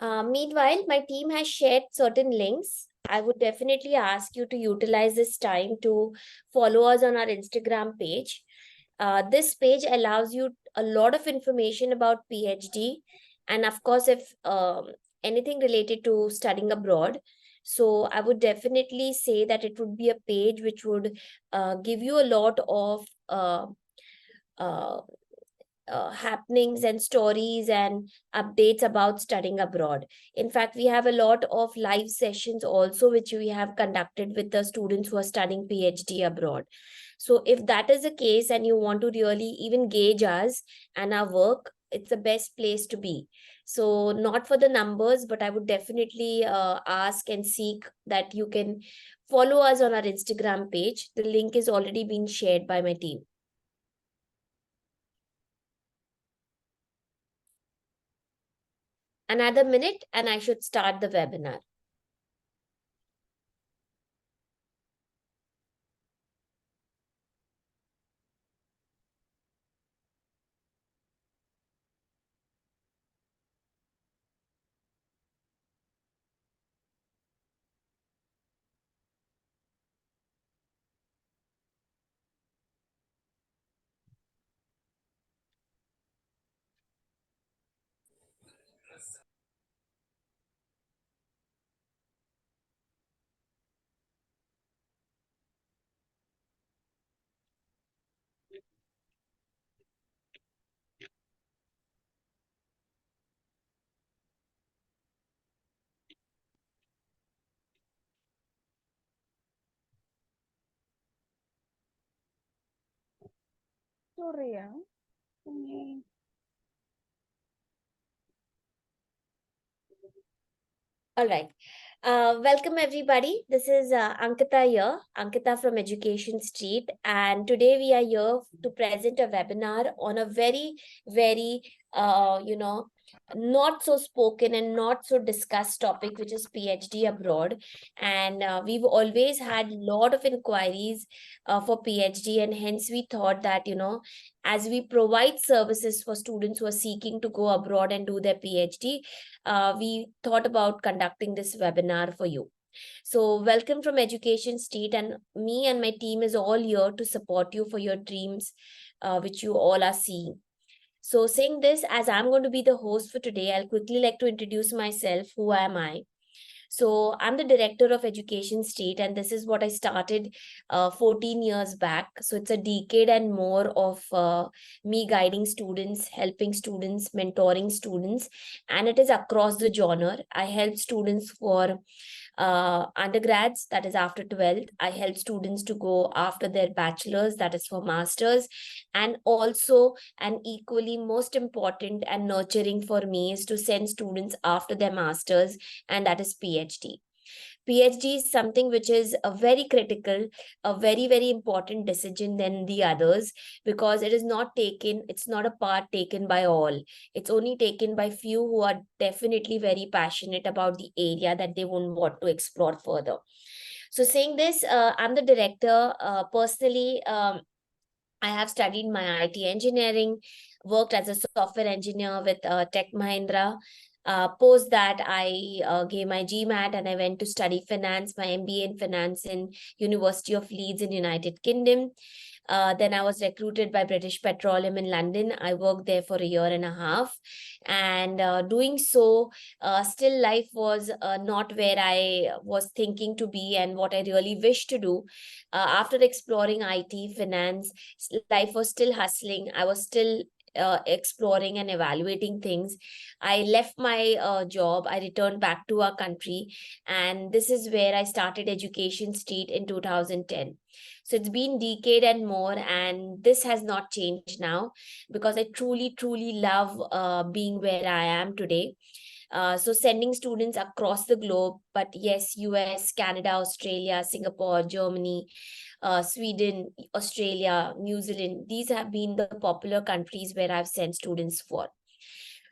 Meanwhile, my team has shared certain links. I would definitely ask you to utilize this time to follow us on our Instagram page. This page allows you a lot of information about PhD, and of course, if anything related to studying abroad. So I would definitely say that it would be a page which would give you a lot of uh, happenings and stories and updates about studying abroad. In fact, we have a lot of live sessions also, which we have conducted with the students who are studying PhD abroad. So, if that is the case and you want to really even gauge us and our work, it's the best place to be. So, not for the numbers, but I would definitely ask and seek that you can follow us on our Instagram page. The link is already been shared by my team. Another minute, and I should start the webinar. Sorry, yeah. All right. Welcome, everybody. This is Ankita here, Ankita from Education Street. And today we are here to present a webinar on a very, very, not so spoken and not so discussed topic, which is PhD abroad. And we've always had a lot of inquiries for PhD. And hence we thought that, as we provide services for students who are seeking to go abroad and do their PhD, we thought about conducting this webinar for you. So, welcome from Education Street, and me and my team is all here to support you for your dreams, which you all are seeing. So, saying this, as I'm going to be the host for today, I'll quickly like to introduce myself. Who am I? So I'm the director of Education State, and this is what I started 14 years back. So it's a decade and more of me guiding students, helping students, mentoring students, and it is across the genre. I help students for undergrads, that is after 12th. I help students to go after their bachelor's, that is for master's, and also, and equally most important and nurturing for me, is to send students after their master's, and that is PhD. PhD is something which is a very critical, a very, very important decision than the others, because it is not taken, it's not a part taken by all. It's only taken by few who are definitely very passionate about the area that they won't want to explore further. So saying this, I'm the director. Personally, I have studied my IT engineering, worked as a software engineer with Tech Mahindra. Post that, I gave my GMAT and I went to study finance, my MBA in finance in University of Leeds in United Kingdom. Then I was recruited by British Petroleum in London. I worked there for a year and a half. And doing so, still life was not where I was thinking to be and what I really wish to do. After exploring IT, finance, life was still hustling. I was still exploring and evaluating things. I left my job. I returned back to our country. And this is where I started Education Street in 2010. So it's been decade and more, and this has not changed now, because I truly, truly love being where I am today. So sending students across the globe, but yes, US, Canada, Australia, Singapore, Germany, Sweden, Australia, New Zealand, these have been the popular countries where I've sent students for.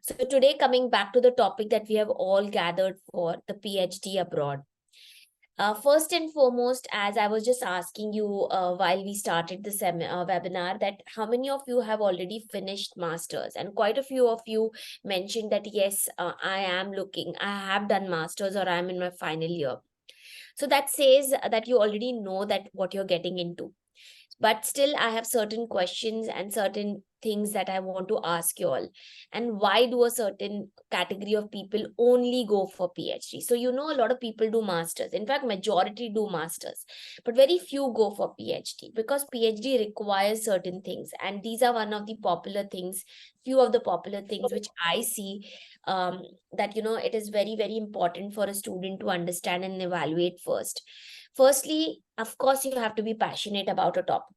So today, coming back to the topic that we have all gathered for, the PhD abroad. First and foremost, as I was just asking you while we started the webinar, that how many of you have already finished masters? And quite a few of you mentioned that yes, I am looking, I have done masters, or I'm in my final year. So that says that you already know that what you're getting into. But still, I have certain questions and certain things that I want to ask you all. And why do a certain category of people only go for PhD? So you know, a lot of people do masters. In fact, majority do masters, but very few go for PhD, because PhD requires certain things, and these are one of the popular things, few of the popular things which I see, that you know, it is very very important for a student to understand and evaluate first. Firstly, of course, you have to be passionate about a topic.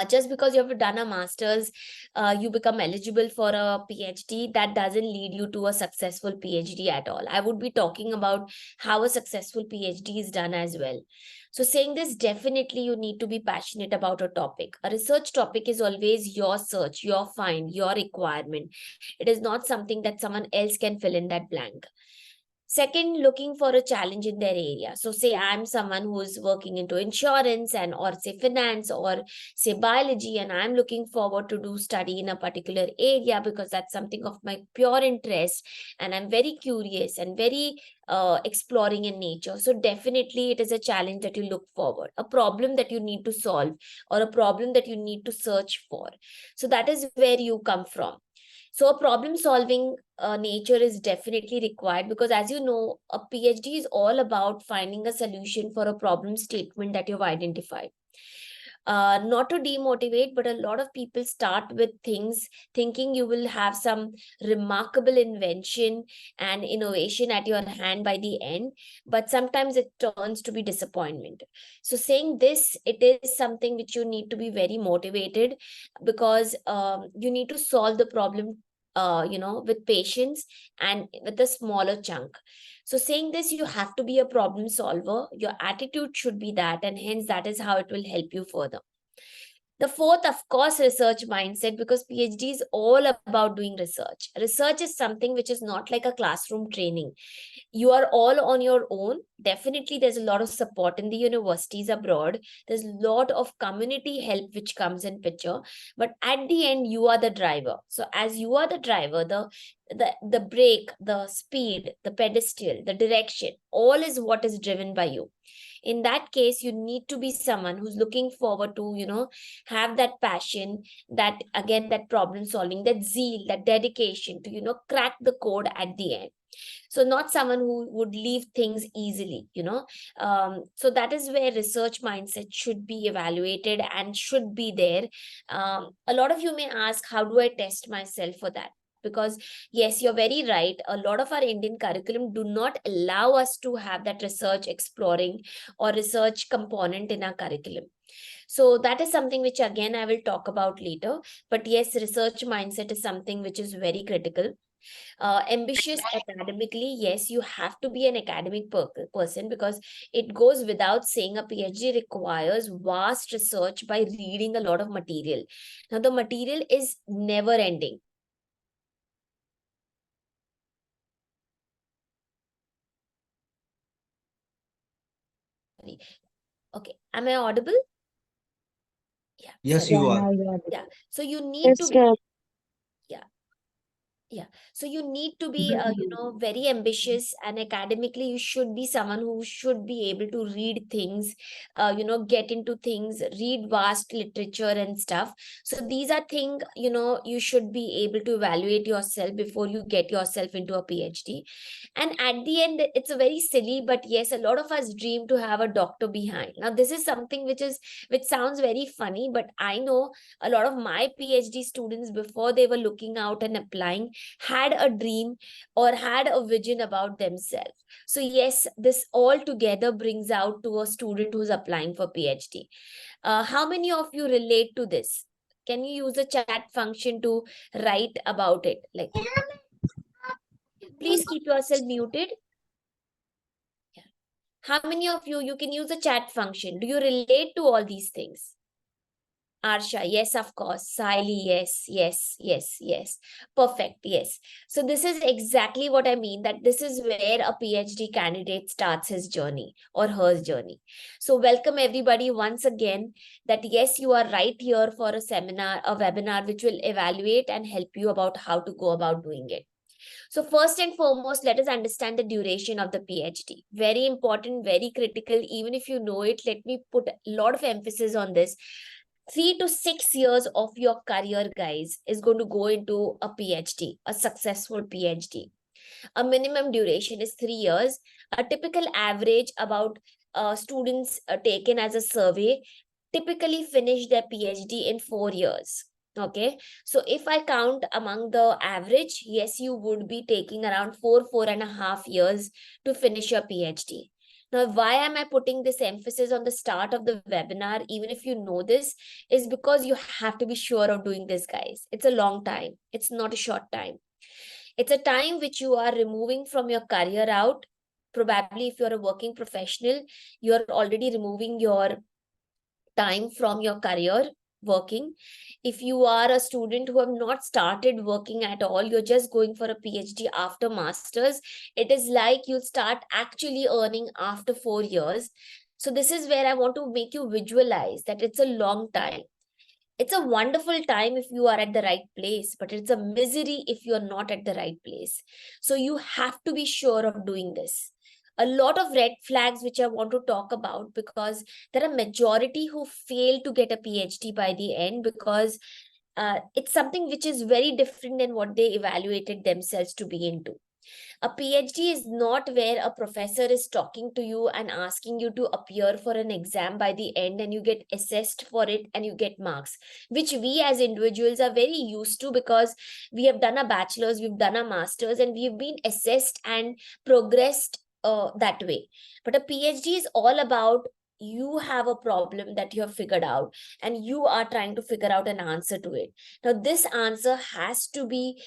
Just because you have done a master's, you become eligible for a PhD, that doesn't lead you to a successful PhD at all. I would be talking about how a successful PhD is done as well. So, saying this, definitely you need to be passionate about a topic. A research topic is always your search, your find, your requirement. It is not something that someone else can fill in that blank. Second, looking for a challenge in their area. So say I'm someone who's working into insurance, and or say finance, or say biology, and I'm looking forward to do study in a particular area because that's something of my pure interest, and I'm very curious and very exploring in nature. So definitely it is a challenge that you look forward, a problem that you need to solve, or a problem that you need to search for. So that is where you come from. So a problem solving nature is definitely required, because as you know, a PhD is all about finding a solution for a problem statement that you've identified. Not to demotivate, but a lot of people start with things thinking you will have some remarkable invention and innovation at your hand by the end, but sometimes it turns to be disappointment. So saying this, it is something which you need to be very motivated, because you need to solve the problem, with patience and with a smaller chunk. So saying this, you have to be a problem solver. Your attitude should be that, and hence that is how it will help you further. The fourth, of course, research mindset, because PhD is all about doing research. Research is something which is not like a classroom training. You are all on your own. Definitely, there's a lot of support in the universities abroad. There's a lot of community help which comes in picture. But at the end, you are the driver. So as you are the driver, the brake, the speed, the pedestal, the direction, all is what is driven by you. In that case, you need to be someone who's looking forward to, have that passion, that again, that problem solving, that zeal, that dedication to, crack the code at the end. So not someone who would leave things easily, so that is where research mindset should be evaluated and should be there. A lot of you may ask, how do I test myself for that? Because yes, you're very right, a lot of our Indian curriculum do not allow us to have that research exploring or research component in our curriculum. So that is something which again I will talk about later. But yes, research mindset is something which is very critical. Ambitious academically, yes, you have to be an academic person, because it goes without saying a PhD requires vast research by reading a lot of material. Now the material is never ending. Okay, am I audible? Yeah, Yes, sorry. you Yeah, are. now you are. Yeah, so you need to Just be, yeah. Yeah. So you need to be, Mhm. very ambitious, and academically, you should be someone who should be able to read things, get into things, read vast literature and stuff. So these are things, you should be able to evaluate yourself before you get yourself into a PhD. And at the end, it's a very silly, but yes, a lot of us dream to have a doctor behind. Now, this is something which sounds very funny, but I know a lot of my PhD students, before they were looking out and applying, had a dream or had a vision about themselves. So yes, this all together brings out to a student who's applying for PhD. How many of you relate to this? Can you use the chat function to write about it? Like, please keep yourself muted. Yeah. How many of you can use the chat function? Do you relate to all these things? Arsha, yes, of course. Siley, yes, yes, yes, yes. Perfect, yes. So this is exactly what I mean, that this is where a PhD candidate starts his journey or her journey. So welcome everybody once again, that yes, you are right here for a seminar, a webinar, which will evaluate and help you about how to go about doing it. So first and foremost, let us understand the duration of the PhD. Very important, very critical. Even if you know it, let me put a lot of emphasis on this. 3 to 6 years of your career, guys, is going to go into a PhD, a successful PhD. A minimum duration is 3 years. A typical average about students taken as a survey typically finish their PhD in 4 years. Okay, so if I count among the average, yes, you would be taking around 4.5 years to finish your PhD. Now, why am I putting this emphasis on the start of the webinar, even if you know this, is because you have to be sure of doing this, guys. It's a long time, it's not a short time. It's a time which you are removing from your career out. Probably, if you're a working professional, you're already removing your time from your career working. If you are a student who have not started working at all, you're just going for a PhD after masters, it is like you'll start actually earning after 4 years. So this is where I want to make you visualize that it's a long time. It's a wonderful time if you are at the right place, but it's a misery if you're not at the right place. So you have to be sure of doing this. A lot of red flags which I want to talk about, because there are majority who fail to get a PhD by the end, because it's something which is very different than what they evaluated themselves to be into. A PhD is not where a professor is talking to you and asking you to appear for an exam by the end and you get assessed for it and you get marks, which we as individuals are very used to, because we have done a bachelor's, we've done a master's, and we've been assessed and progressed that way. But a PhD is all about you have a problem that you have figured out and you are trying to figure out an answer to it. Now, this answer has to be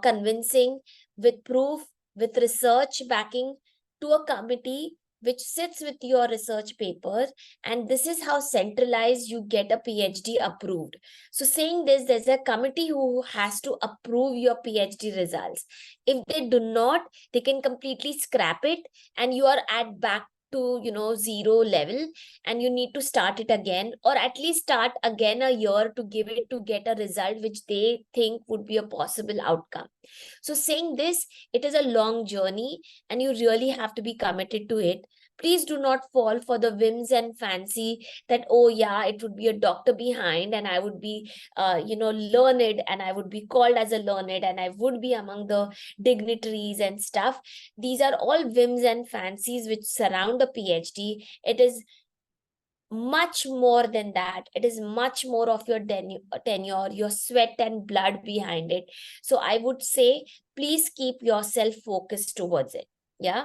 convincing, with proof, with research backing, to a committee which sits with your research paper. And this is how centralized you get a PhD approved. So saying this, there's a committee who has to approve your PhD results. If they do not, they can completely scrap it and you are at back to zero level, and you need to start it again, or at least start again a year to give it to get a result which they think would be a possible outcome. So saying this, it is a long journey and you really have to be committed to it. Please do not fall for the whims and fancy that, oh yeah, it would be a doctor behind and I would be, learned, and I would be called as a learned and I would be among the dignitaries and stuff. These are all whims and fancies which surround a PhD. It is much more than that. It is much more of your tenure, your sweat and blood behind it. So I would say, please keep yourself focused towards it. Yeah.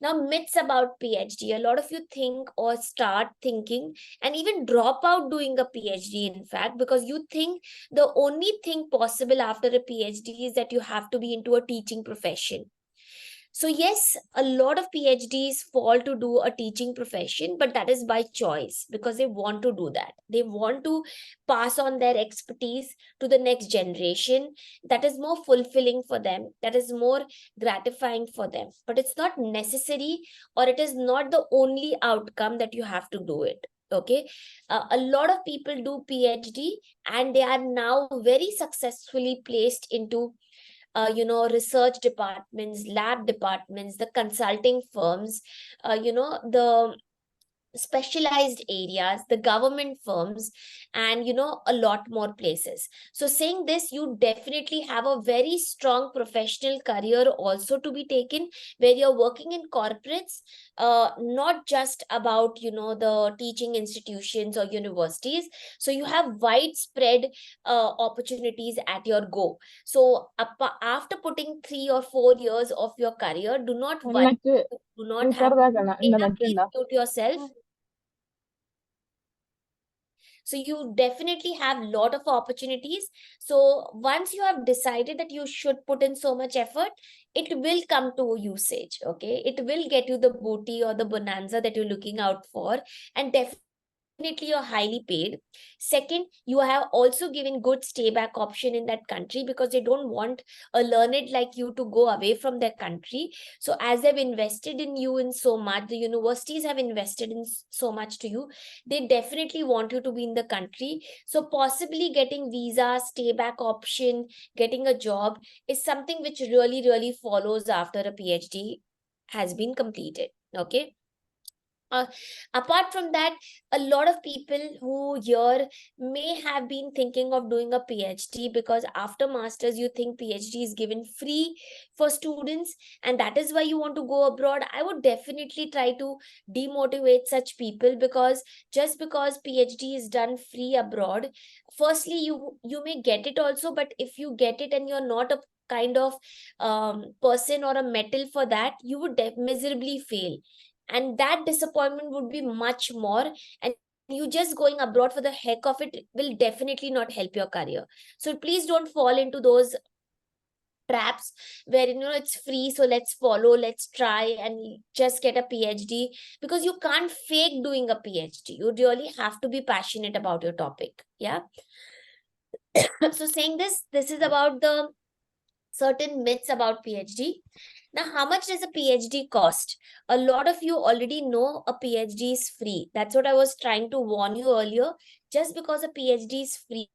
Now, myths about PhD. A lot of you think or start thinking and even drop out doing a PhD, in fact, because you think the only thing possible after a PhD is that you have to be into a teaching profession. So yes, a lot of PhDs fall to do a teaching profession, but that is by choice because they want to do that. They want to pass on their expertise to the next generation. That is more fulfilling for them. That is more gratifying for them. But it's not necessary, or it is not the only outcome that you have to do it. Okay, a lot of people do PhD and they are now very successfully placed into research departments, lab departments, the consulting firms, the specialized areas, the government firms, and a lot more places. So saying this, you definitely have a very strong professional career also to be taken, where you're working in corporates, not just about the teaching institutions or universities. So you have widespread opportunities at your go. So after putting 3 or 4 years of your career, do not worry, net do not have. Restart ആക്കണം എന്റെ Neha, net please ഉണ്ടോ? mute yourself. So you definitely have a lot of opportunities. So once you have decided that you should put in so much effort, it will come to usage. Okay, it will get you the booty or the bonanza that you're looking out for, and definitely you're highly paid. Second, you have also given good stay back option in that country, because they don't want a learned like you to go away from their country. So as they've invested in you in so much, the universities have invested in so much to you, they definitely want you to be in the country. So possibly getting visa, stay back option, getting a job is something which really follows after a PhD has been completed. Okay. uh, Apart from that, a lot of people who here may have been thinking of doing a PhD, because after masters you think PhD is given free for students, and that is why you want to go abroad. I would definitely try to demotivate such people, because just because PhD is done free abroad, firstly you may get it also, but if you get it and you're not a kind of person or a metal for that, you would miserably fail, and that disappointment would be much more. And you just going abroad for the heck of it will definitely not help your career. So please don't fall into those traps where it's free, so let's follow, let's try and just get a PhD, because you can't fake doing a PhD. You really have to be passionate about your topic. Yeah. So saying this is about the certain myths about PhD. Now, how much does a PhD cost? A lot of you already know a PhD is free. That's what I was trying to warn you earlier. Just because a PhD is free,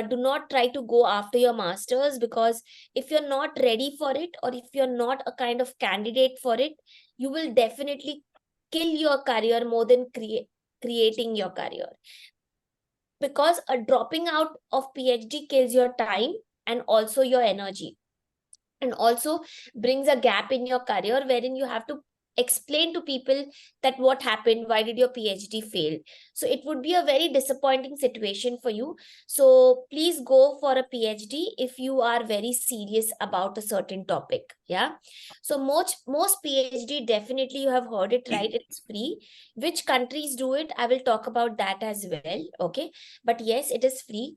do not try to go after your masters, because if you're not ready for it, or if you're not a kind of candidate for it, you will definitely kill your career more than creating your career. Because a dropping out of PhD kills your time and also your energy, and also brings a gap in your career wherein you have to explain to people that what happened, why did your PhD fail. So it would be a very disappointing situation for you. So please go for a PhD if you are very serious about a certain topic. Yeah. So most PhD, definitely you have heard it right, it's free. Which countries do it, I will talk about that as well. Okay. But yes, it is free.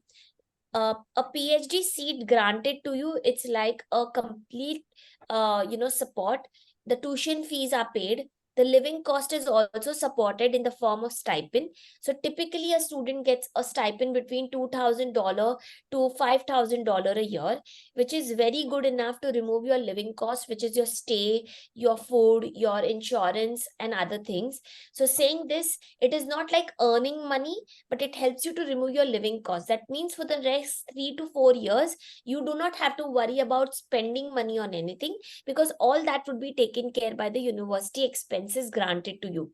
A PhD seat granted to you, it's like a complete, support. The tuition fees are paid. The living cost is also supported in the form of stipend. So typically, a student gets a stipend between $2,000 to $5,000 a year, which is very good enough to remove your living cost, which is your stay, your food, your insurance, and other things. So saying this, it is not like earning money, but it helps you to remove your living costs. That means for the next 3 to 4 years, you do not have to worry about spending money on anything, because all that would be taken care by the university expenses granted to you.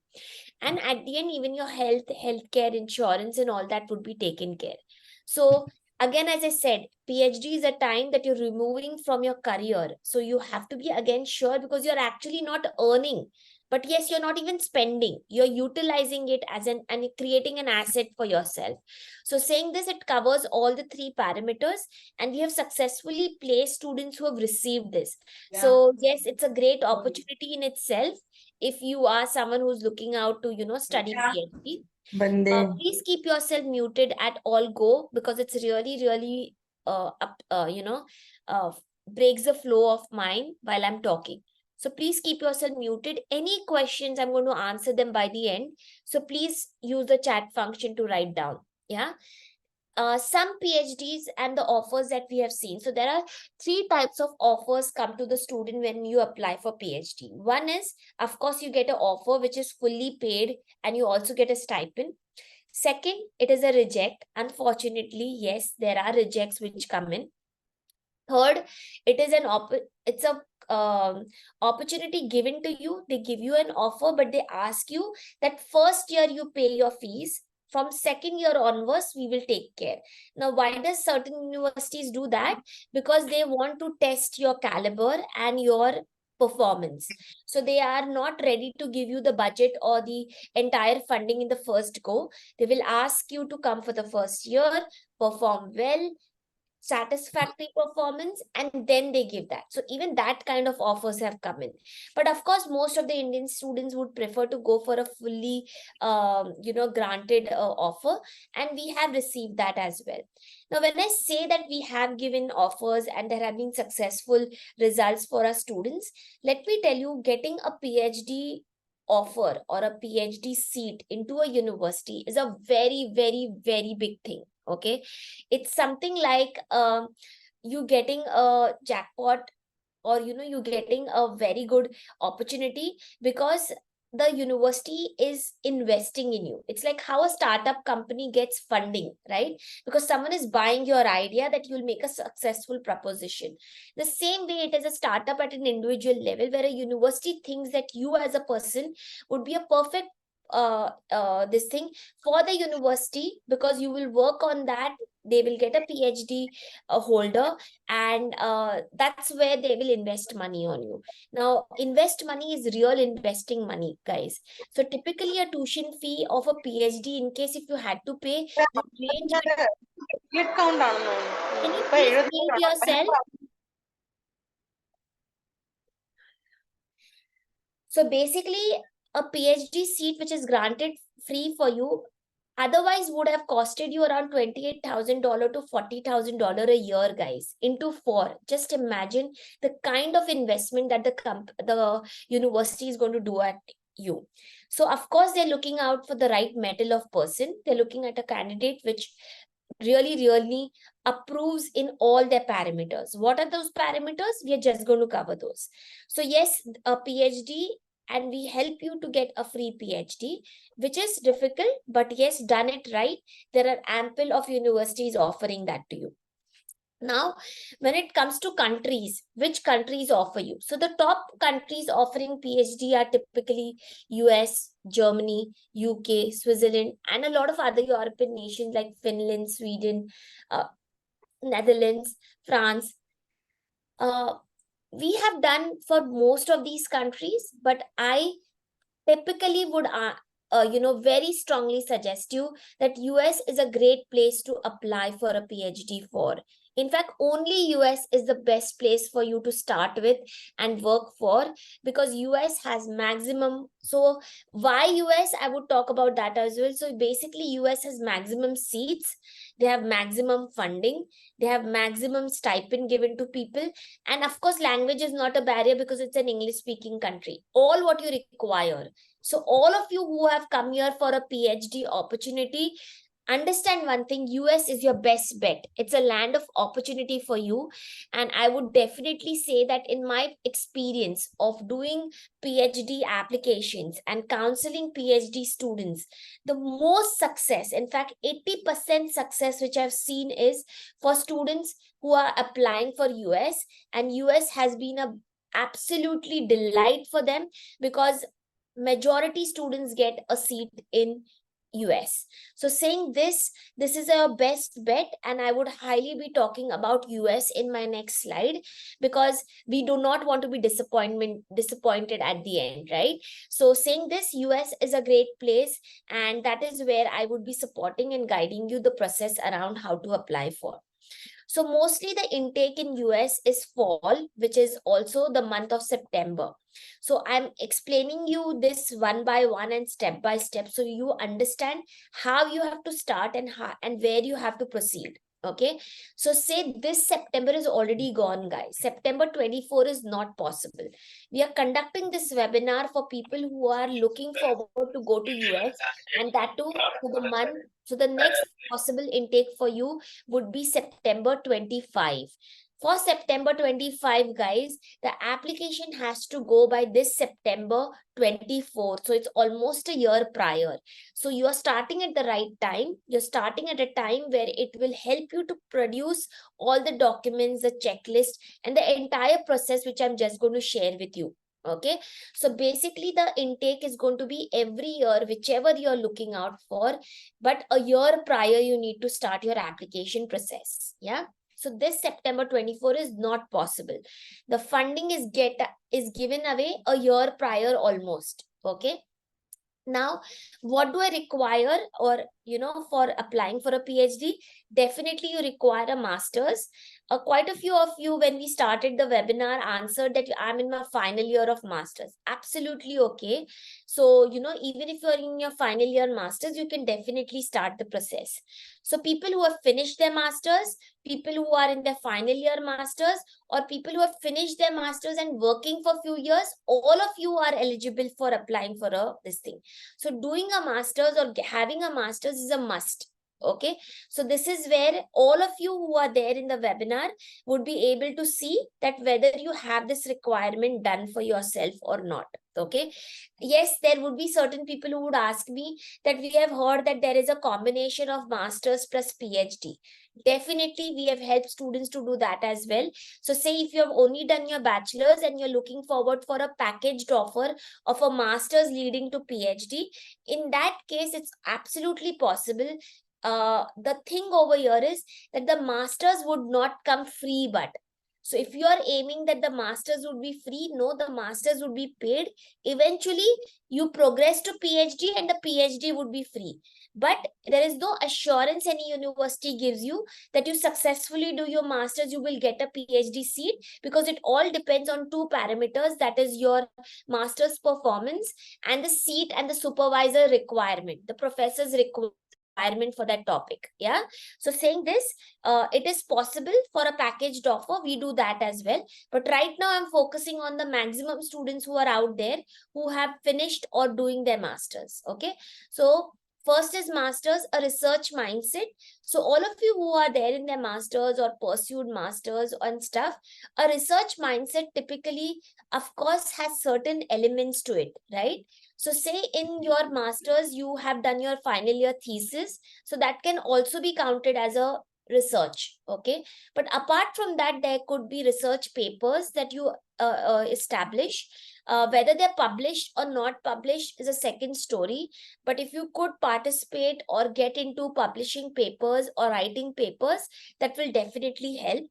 And at the end, even your healthcare, insurance, and all that would be taken care. So again, as I said, PhD is a time that you're removing from your career. So you have to be again sure, because you're actually not earning, but yes, you're not even spending, you're utilizing it as an and creating an asset for yourself. So saying this, it covers all the three parameters, and we have successfully placed students who have received this. So yes, it's a great opportunity in itself if you are someone who's looking out to study PhD. Please keep yourself muted at all go, because it's really up breaks the flow of mine while I'm talking. So please keep yourself muted. Any questions, I'm going to answer them by the end. So please use the chat function to write down. Yeah. Some PhDs and the offers that we have seen. So there are three types of offers come to the student when you apply for PhD. One is, of course, you get an offer which is fully paid and you also get a stipend. Second, it is a reject. Unfortunately, yes, there are rejects which come in. Third, it is it's a opportunity given to you. They give you an offer, but they ask you that first year you pay your fees. From second year onwards, we will take care. Now, why does certain universities do that? Because they want to test your caliber and your performance. So they are not ready to give you the budget or the entire funding in the first go. They will ask you to come for the first year, perform well, satisfactory performance, and then they give that. So even that kind of offers have come in. But of course, most of the Indian students would prefer to go for a fully granted offer, and we have received that as well. Now when I say that we have given offers and there have been successful results for our students, let me tell you, getting a PhD offer or a PhD seat into a university is a very, very, very big thing. Okay. It's something like you getting a jackpot, or you getting a very good opportunity, because the university is investing in you. It's like how a startup company gets funding, right? Because someone is buying your idea that you'll make a successful proposition. The same way it is a startup at an individual level, where a university thinks that you as a person would be a perfect this thing for the university, because you will work on that. They will get a PhD holder, and that's where they will invest money on you. Now, invest money is real investing money, guys. So typically a tuition fee of a PhD, in case if you had to pay, would range Click count ആണെന്ന് തോന്നുന്നു. can you ഇപ്പൊ please 70 mute yourself? So basically, a PhD seat which is granted free for you otherwise would have costed you around $28,000 to $40,000 a year, guys, into four. Just imagine the kind of investment that the university is going to do at you. So of course they're looking out for the right metal of person. They're looking at a candidate which really approves in all their parameters. What are those parameters? We are just going to cover those. So yes, a PhD, and we help you to get a free PhD, which is difficult, but yes, done it right, there are ample of universities offering that to you. Now, when it comes to countries, which countries offer you? So the top countries offering PhD are typically US, Germany, UK, Switzerland, and a lot of other European nations like Finland, Sweden, Netherlands, France. We have done for most of these countries, but I typically would very strongly suggest you that US is a great place to apply for a PhD for. In fact, only US is the best place for you to start with and work for, because US has maximum. So why US? I would talk about that as well. So basically US has maximum seats, they have maximum funding, they have maximum stipend given to people, and of course language is not a barrier because it's an English speaking country. All what you require. So all of you who have come here for a PhD opportunity, understand one thing: US is your best bet. It's a land of opportunity for you. And I would definitely say that in my experience of doing PhD applications and counseling PhD students, the most success, in fact 80% success which I've seen, is for students who are applying for US. And US has been a absolutely delight for them, because majority students get a seat in US. So saying this is a best bet, and I would highly be talking about US in my next slide, because we do not want to be disappointed at the end, right? So saying this, US is a great place, and that is where I would be supporting and guiding you the process around how to apply for. So mostly the intake in US is fall, which is also the month of September. So I'm explaining you this one by one and step by step, so you understand how you have to start and where you have to proceed. Okay. So say this September is already gone, guys. September 24 is not possible. We are conducting this webinar for people who are looking forward to go to US, and that too for the month. So the next possible intake for you would be September 25. For September 25, guys, the application has to go by this September 24th. So it's almost a year prior. So you are starting at the right time. You're starting at a time where it will help you to produce all the documents, the checklist, and the entire process, which I'm just going to share with you. Okay. So basically the intake is going to be every year, whichever you're looking out for, but a year prior, you need to start your application process. Yeah. So this September 24 is not possible. The funding is given away a year prior almost. Okay. Now, what do I require, or for applying for a PhD? Definitely you require a master's. quite a few of you, when we started the webinar, answered that I'm in my final year of masters. Absolutely okay. So, even if you're in your final year masters, you can definitely start the process. So people who have finished their masters, people who are in their final year masters, or people who have finished their masters and working for a few years, all of you are eligible for applying for this thing. So doing a masters or having a masters is a must. Okay, so this is where all of you who are there in the webinar would be able to see that whether you have this requirement done for yourself or not. Okay, yes, there would be certain people who would ask me that we have heard that there is a combination of masters plus PhD. Definitely, we have helped students to do that as well. So say if you have only done your bachelor's and you're looking forward for a packaged offer of a master's leading to PhD, in that case, it's absolutely possible. The thing over here is that the masters would not come free, but so if you are aiming that the masters would be free, no, the masters would be paid. Eventually, you progress to PhD and the PhD would be free. But there is no assurance any university gives you that you successfully do your masters, you will get a PhD seat, because it all depends on two parameters, that is your master's performance and the seat and the supervisor requirement, the professor's requirement for that topic. Yeah. So saying this, it is possible for a packaged offer. We do that as well. But right now I'm focusing on the maximum students who are out there who have finished or doing their masters. Okay. So first is masters, a research mindset. So all of you who are there in their masters or pursued masters and stuff, a research mindset typically, of course, has certain elements to it, right? So say in your masters, you have done your final year thesis. So that can also be counted as a research. Okay. But apart from that, there could be research papers that you establish. Whether they're published or not published is a second story. But if you could participate or get into publishing papers or writing papers, that will definitely help.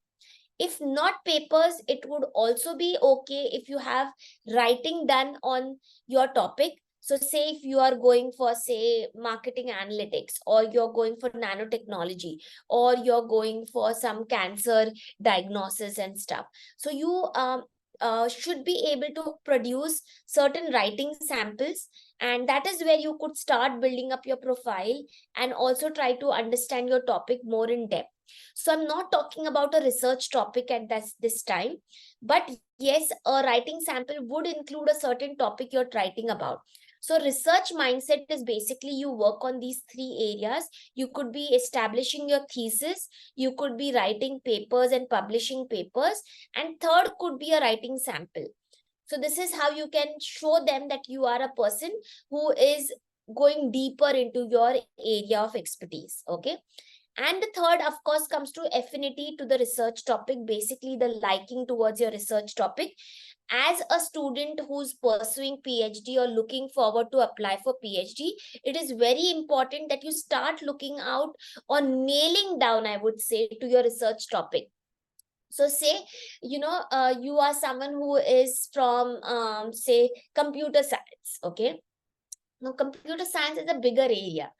If not papers, it would also be okay if you have writing done on your topic. So say if you are going for, say, marketing analytics, or you're going for nanotechnology, or you're going for some cancer diagnosis and stuff, so you should be able to produce certain writing samples, and that is where you could start building up your profile and also try to understand your topic more in depth. So I'm not talking about a research topic at this time, but yes, a writing sample would include a certain topic you're writing about. So research mindset is basically you work on these three areas. You could be establishing your thesis, you could be writing papers and publishing papers, and third could be a writing sample. So this is how you can show them that you are a person who is going deeper into your area of expertise. Okay. And the third, of course, comes to affinity to the research topic, basically the liking towards your research topic. As a student who's pursuing PhD or looking forward to apply for PhD, it is very important that you start looking out or nailing down, I would say, to your research topic. So say, you are someone who is from, say, computer science. Okay. Now, computer science is a bigger area.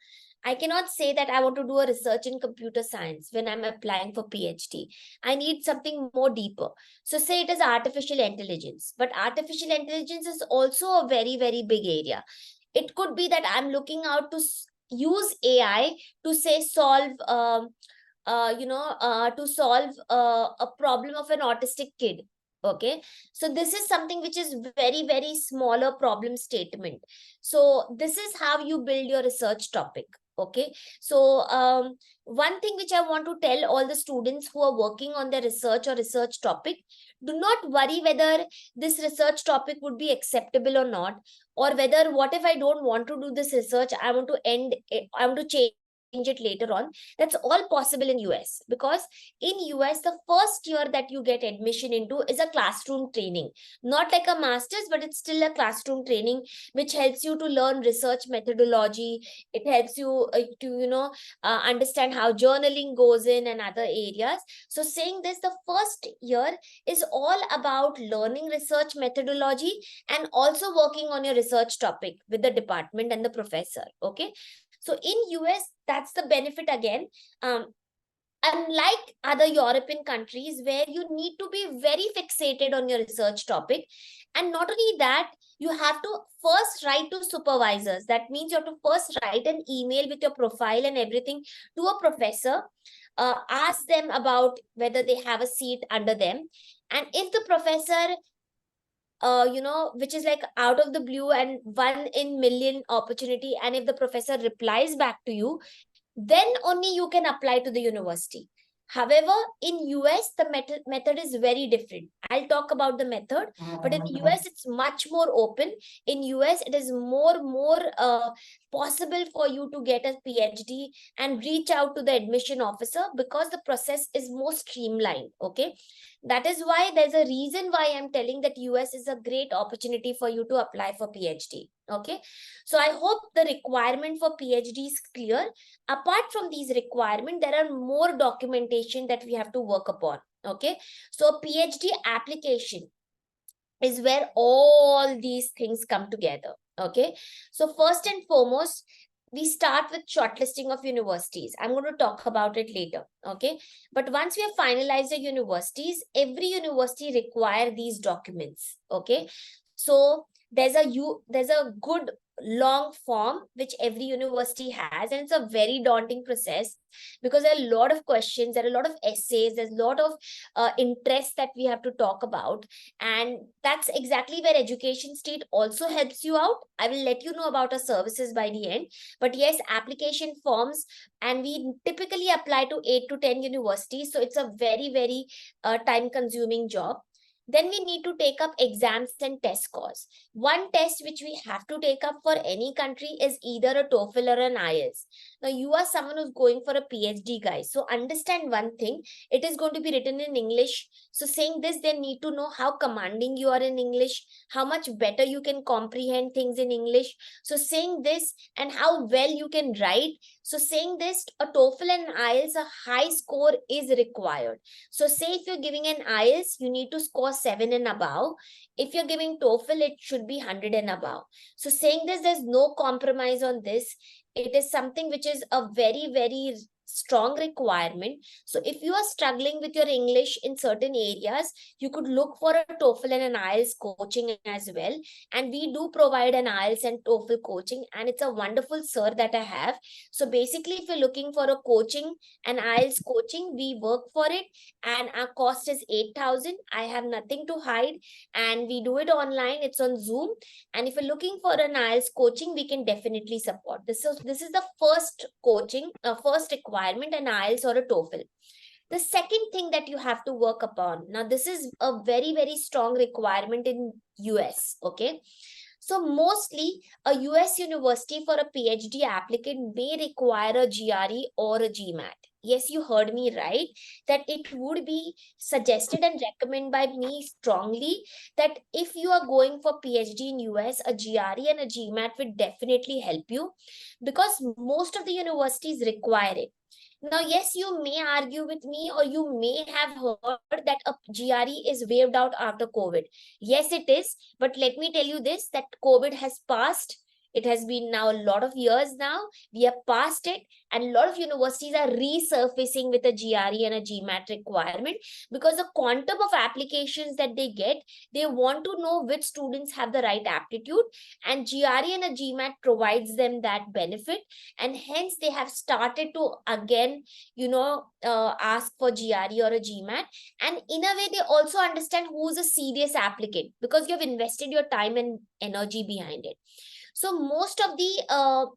I cannot say that I want to do a research in computer science when I'm applying for PhD. I need something more deeper. So say it is artificial intelligence, but artificial intelligence is also a very, very big area. It could be that I'm looking out to use AI to say solve, to solve a problem of an autistic kid. Okay, so this is something which is very, very smaller problem statement. So this is how you build your research topic. Okay, so one thing which I want to tell all the students who are working on their research or research topic, do not worry whether this research topic would be acceptable or not, or whether what if I don't want to do this research, I want to end it, I want to change it later on. That's all possible in US, because in US the first year that you get admission into is a classroom training, not like a master's, but it's still a classroom training which helps you to learn research methodology. It helps you to understand how journaling goes in and other areas. So saying this, the first year is all about learning research methodology and also working on your research topic with the department and the professor. Okay, so in US, that's the benefit again. unlike other European countries where you need to be very fixated on your research topic. And not only that, you have to first write to supervisors. That means you have to first write an email with your profile and everything to a professor, ask them about whether they have a seat under them. And if the professor, which is like out of the blue and one in million opportunity, and if the professor replies back to you, then only you can apply to the university. However, in US, the method is very different. I'll talk about the method, but in US, it's much more open. In US, it is more possible for you to get a PhD and reach out to the admission officer because the process is more streamlined. Okay, that is why there's a reason why I'm telling that US is a great opportunity for you to apply for PhD. Okay, so I hope the requirement for PhD is clear. Apart from these requirements, there are more documentation that we have to work upon. Okay, so PhD application is where all these things come together. Okay, so first and foremost, we start with shortlisting of universities. I'm going to talk about it later. Okay, but once we have finalized the universities, every university require these documents. Okay, so there's a good long form which every university has, and it's a very daunting process because there are a lot of questions, there are a lot of essays, there's a lot of interest that we have to talk about. And that's exactly where Education State also helps you out. I will let you know about our services by the end. But yes, application forms, and we typically apply to 8 to 10 universities, so it's a very time consuming job. Then we need to take up exams and test scores. One test which we have to take up for any country is either a TOEFL or an IELTS. Now, you are someone who's going for a PhD, guys. So understand one thing, it is going to be written in English. So saying this, they need to know how commanding you are in English, how much better you can comprehend things in English. So saying this, and how well you can write. So saying this, a TOEFL and IELTS, a high score is required. So say if you're giving an IELTS, you need to score 7 and above. If you're giving TOEFL, it should be 100 and above. So saying this, there's no compromise on this. It is something which is a very strong requirement. So if you are struggling with your English in certain areas, you could look for a TOEFL and an IELTS coaching as well. And we do provide an IELTS and TOEFL coaching, and it's a wonderful sir that I have. So basically, if you're looking for a coaching, an IELTS coaching, we work for it, and our cost is 8,000. I have nothing to hide, and we do it online. It's on Zoom. And if you're looking for an IELTS coaching, we can definitely support. This is the first coaching, first requirement, an IELTS or a TOEFL. The second thing that you have to work upon, now this is a very strong requirement in US. Okay, so mostly a US university for a PhD applicant may require a GRE or a GMAT. Yes, you heard me right, that it would be suggested and recommended by me strongly that if you are going for PhD in US, a GRE and a GMAT will definitely help you because most of the universities require it. Now, yes, you may argue with me, or you may have heard that a GRE is waived out after COVID. Yes, it is. But let me tell you this, that COVID has passed. It has been now a lot of years now. We have passed it, and a lot of universities are resurfacing with a GRE and a GMAT requirement because the quantum of applications that they get, they want to know which students have the right aptitude, and GRE and a GMAT provides them that benefit, and hence they have started to again ask for GRE or a GMAT. And in a way, they also understand who's a serious applicant because you have invested your time and energy behind it. So most of the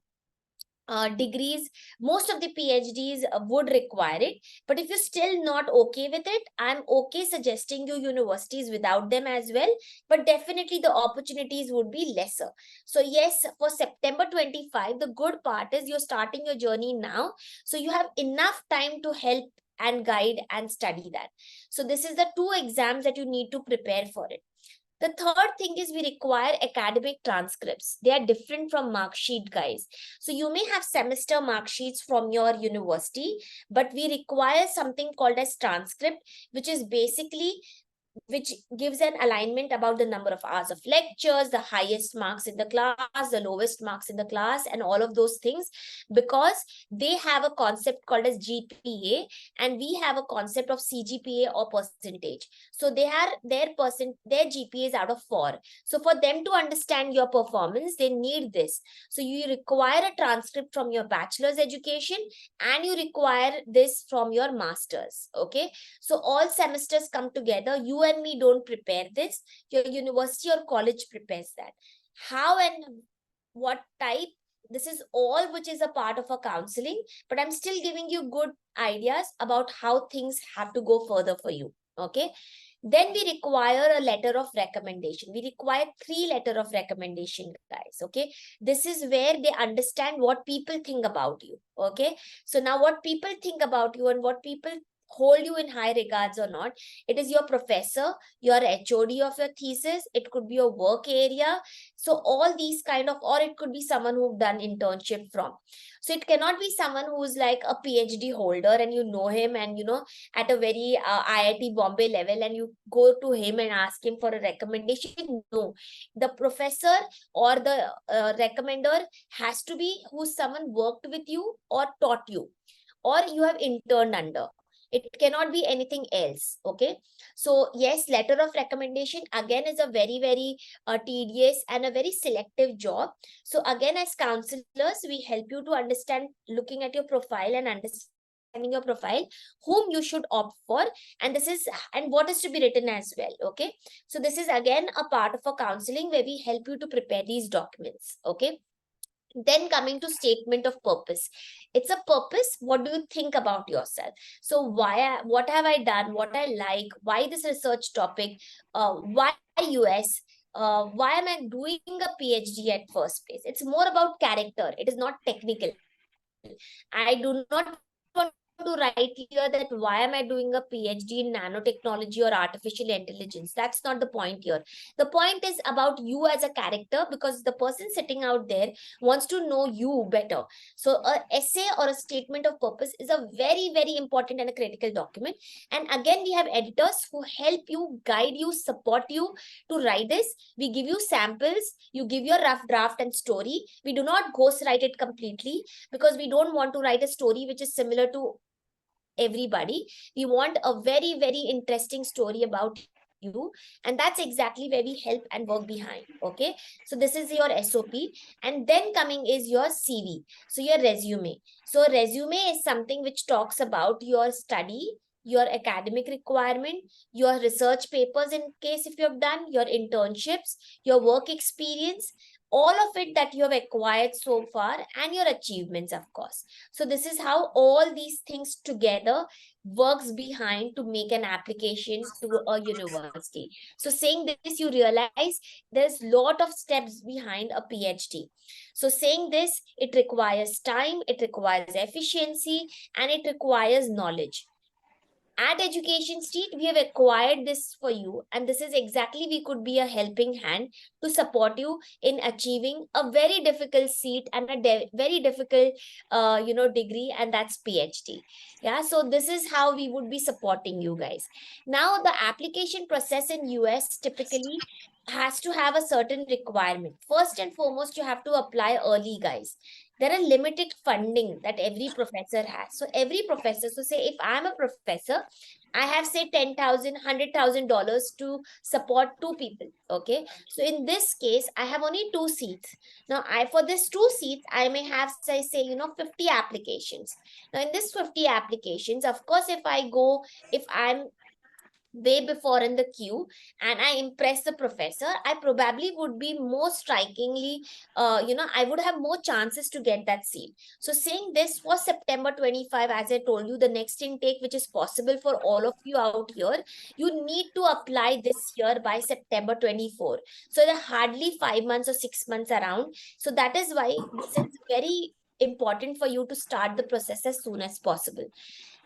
degrees, most of the PhDs would require it. But if you're still not okay with it, I'm okay suggesting you universities without them as well. But definitely the opportunities would be lesser. So yes, for September 25, the good part is you're starting your journey now. So you have enough time to help and guide and study that. So this is the two exams that you need to prepare for it. The third thing is we require academic transcripts. They are different from mark sheet, guys. So you may have semester mark sheets from your university, but we require something called as transcript, which is basically which gives an alignment about the number of hours of lectures, the highest marks in the class, the lowest marks in the class, and all of those things, because they have a concept called as GPA, and we have a concept of CGPA or percentage. So they are their GPA is out of 4. So for them to understand your performance, they need this. So you require a transcript from your bachelor's education, and you require this from your master's. Okay, so all semesters come together. You and me don't prepare this. Your university or college prepares that. How and what type? This is all which is a part of a counseling, but I'm still giving you good ideas about how things have to go further for you. Okay. Then we require a letter of recommendation. We require 3 letter of recommendation, guys. Okay. This is where they understand what people think about you. Okay. So now what people think about you and what people hold you in high regards or not, it is your professor, your HOD of your thesis, it could be your work area. So all these kind of, or it could be someone who've done internship from. So it cannot be someone who's like a PhD holder and you know him, and at a very IIT Bombay level, and you go to him and ask him for a recommendation. No, the professor or the recommender has to be who someone worked with you or taught you, or you have interned under. It cannot be anything else. Okay, so yes, letter of recommendation again is a very very tedious and a very selective job. So again, as counselors, we help you to understand, looking at your profile and understanding your profile, whom you should opt for, and this is, and what is to be written as well. Okay, so this is again a part of a counseling where we help you to prepare these documents. Okay, then coming to statement of purpose, it's a purpose. What do you think about yourself? So what have I done, what I like, why this research topic, why US, why am I doing a PhD at first place? It's more about character, it is not technical. I do not want to write here that why am I doing a PhD in nanotechnology or artificial intelligence. That's not the point here. The point is about you as a character, because the person sitting out there wants to know you better. So a essay or a statement of purpose is a very, very important and a critical document. And again, we have editors who help you, guide you, support you to write this. We give you samples, you give your rough draft and story. We do not ghost write it completely, because we don't want to write a story which is similar to everybody. We want a very, very interesting story about you, and that's exactly where we help and work behind. Okay, so this is your SOP. And then coming is your CV, so your resume. So resume is something which talks about your study, your academic requirement, your research papers in case if you have done, your internships, your work experience, all of it that you have acquired so far, and your achievements, of course. So this is how all these things together works behind to make an application to a university. So saying this, you realize there's lot of steps behind a PhD. So saying this, it requires time, it requires efficiency, and it requires knowledge. At Education Street, we have acquired this for you, and this is exactly, we could be a helping hand to support you in achieving a very difficult seat and a very difficult degree, and that's PhD. Yeah, so this is how we would be supporting you guys. Now the application process in US typically has to have a certain requirement. First and foremost, you have to apply early, guys. There are limited funding that every professor has. So every professor, so say if I'm a professor, I have say 10,000, $100,000 to support 2 people. Okay. So in this case, I have only 2 seats. Now for this 2 seats, I may have, say, 50 applications. Now in this 50 applications, of course, if I'm way before in the queue and I impress the professor, I probably would be more strikingly, I would have more chances to get that seat. So saying this, for September 25, as I told you, the next intake, which is possible for all of you out here, you need to apply this year by September 24. So there are hardly 5 months or 6 months around. So that is why this is very important for you to start the process as soon as possible.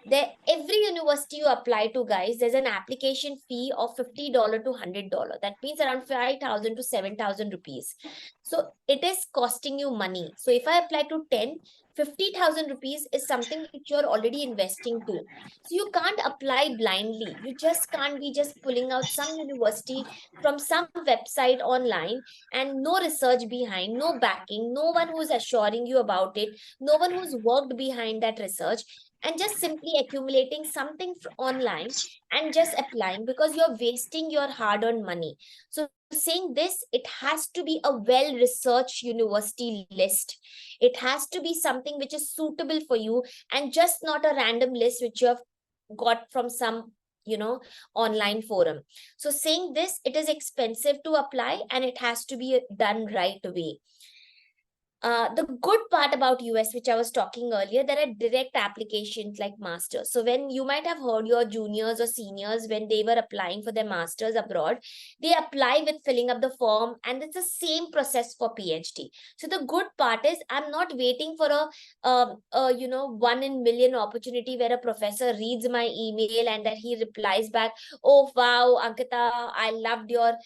There, every university you apply to, guys, there's an application fee of $50 to $100. That means around 5,000 to 7,000 rupees. So it is costing you money. So if I apply to 10, 50,000 rupees is something which you're already investing to. So you can't apply blindly. You just can't be just pulling out some university from some website online and no research behind, no backing, no one who's assuring you about it, no one who's worked behind that research, and just simply accumulating something online and just applying, because you're wasting your hard earned money. So saying this, it has to be a well researched university list. It has to be something which is suitable for you, and just not a random list which you have got from some, online forum. So saying this, it is expensive to apply and it has to be done right away. The good part about US, which I was talking earlier, there are direct applications like masters. So when you might have heard your juniors or seniors when they were applying for their masters abroad, they apply with filling up the form, and it's the same process for PhD. So the good part is I'm not waiting for a 1 in 1 million opportunity where a professor reads my email and that he replies back, "Oh wow, Ankita, I loved your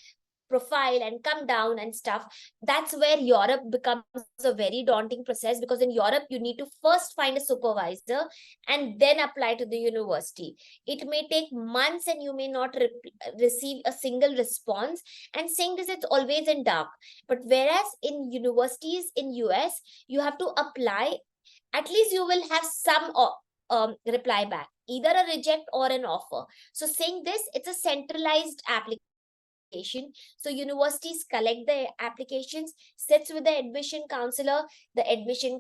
profile and come down and stuff." That's where Europe becomes a very daunting process, because in Europe you need to first find a supervisor and then apply to the university. It may take months and you may not receive a single response. And saying this, it's always in dark. But whereas in universities in US, you have to apply, at least you will have some reply back, either a reject or an offer. So saying this, it's a centralized application. So universities collect the applications, sits with the admission counselor, the admission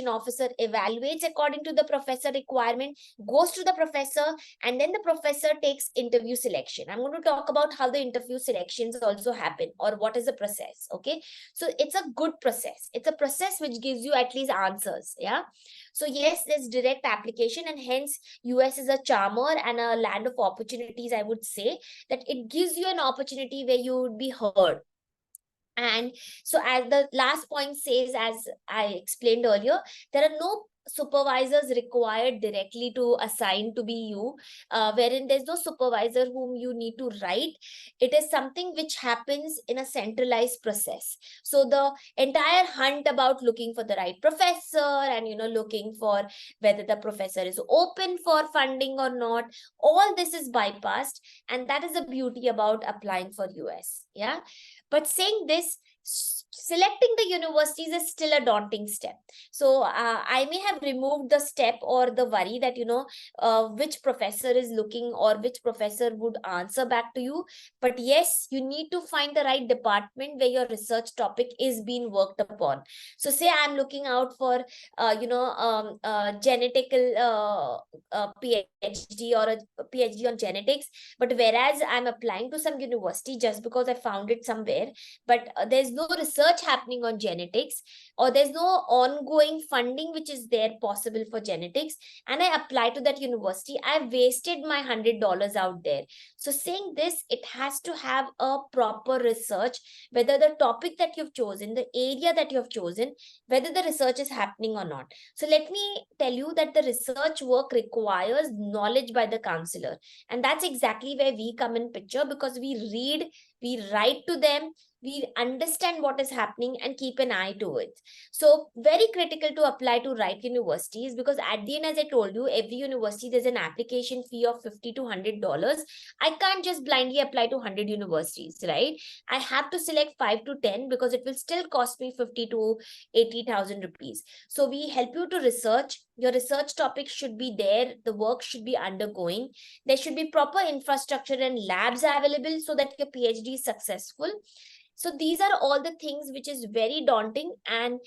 officer evaluates according to the professor requirement, goes to the professor, and then the professor takes interview selection. I'm going to talk about how the interview selections also happen, or what is the process. Okay, so it's a good process. It's a process which gives you at least answers. Yeah. So yes, there's direct application, and hence US is a charmer and a land of opportunities, I would say, that it gives you an opportunity where you would be heard. And so, as the last point says, as I explained earlier, there are no supervisors required directly to assign to be you, wherein there's no supervisor whom you need to write. It is something which happens in a centralized process. So the entire hunt about looking for the right professor and looking for whether the professor is open for funding or not, all this is bypassed, and that is the beauty about applying for US. Yeah. But saying this, selecting the universities is still a daunting step. So I may have removed the step or the worry that, which professor is looking or which professor would answer back to you. But yes, you need to find the right department where your research topic is being worked upon. So say I'm looking out for, genetical PhD or a PhD on genetics, but whereas I'm applying to some university just because I found it somewhere, but there's no research happening on genetics, or there's no ongoing funding which is there possible for genetics, and I apply to that university, I've wasted my $100 out there. So saying this, it has to have a proper research, whether the topic that you've chosen, the area that you've chosen, whether the research is happening or not. So let me tell you that the research work requires knowledge by the counselor, and that's exactly where we come in picture, because we read, we write to them, we understand what is happening and keep an eye to it. So very critical to apply to right universities, because at the end, as I told you, every university there's an application fee of $50 to $100. I can't just blindly apply to 100 universities, right? I have to select 5 to 10, because it will still cost me 50 to 80,000 rupees. So we help you to research. Your research topic should be there, the work should be undergoing, there should be proper infrastructure and labs available so that your PhD is successful. So these are all the things which is very daunting, and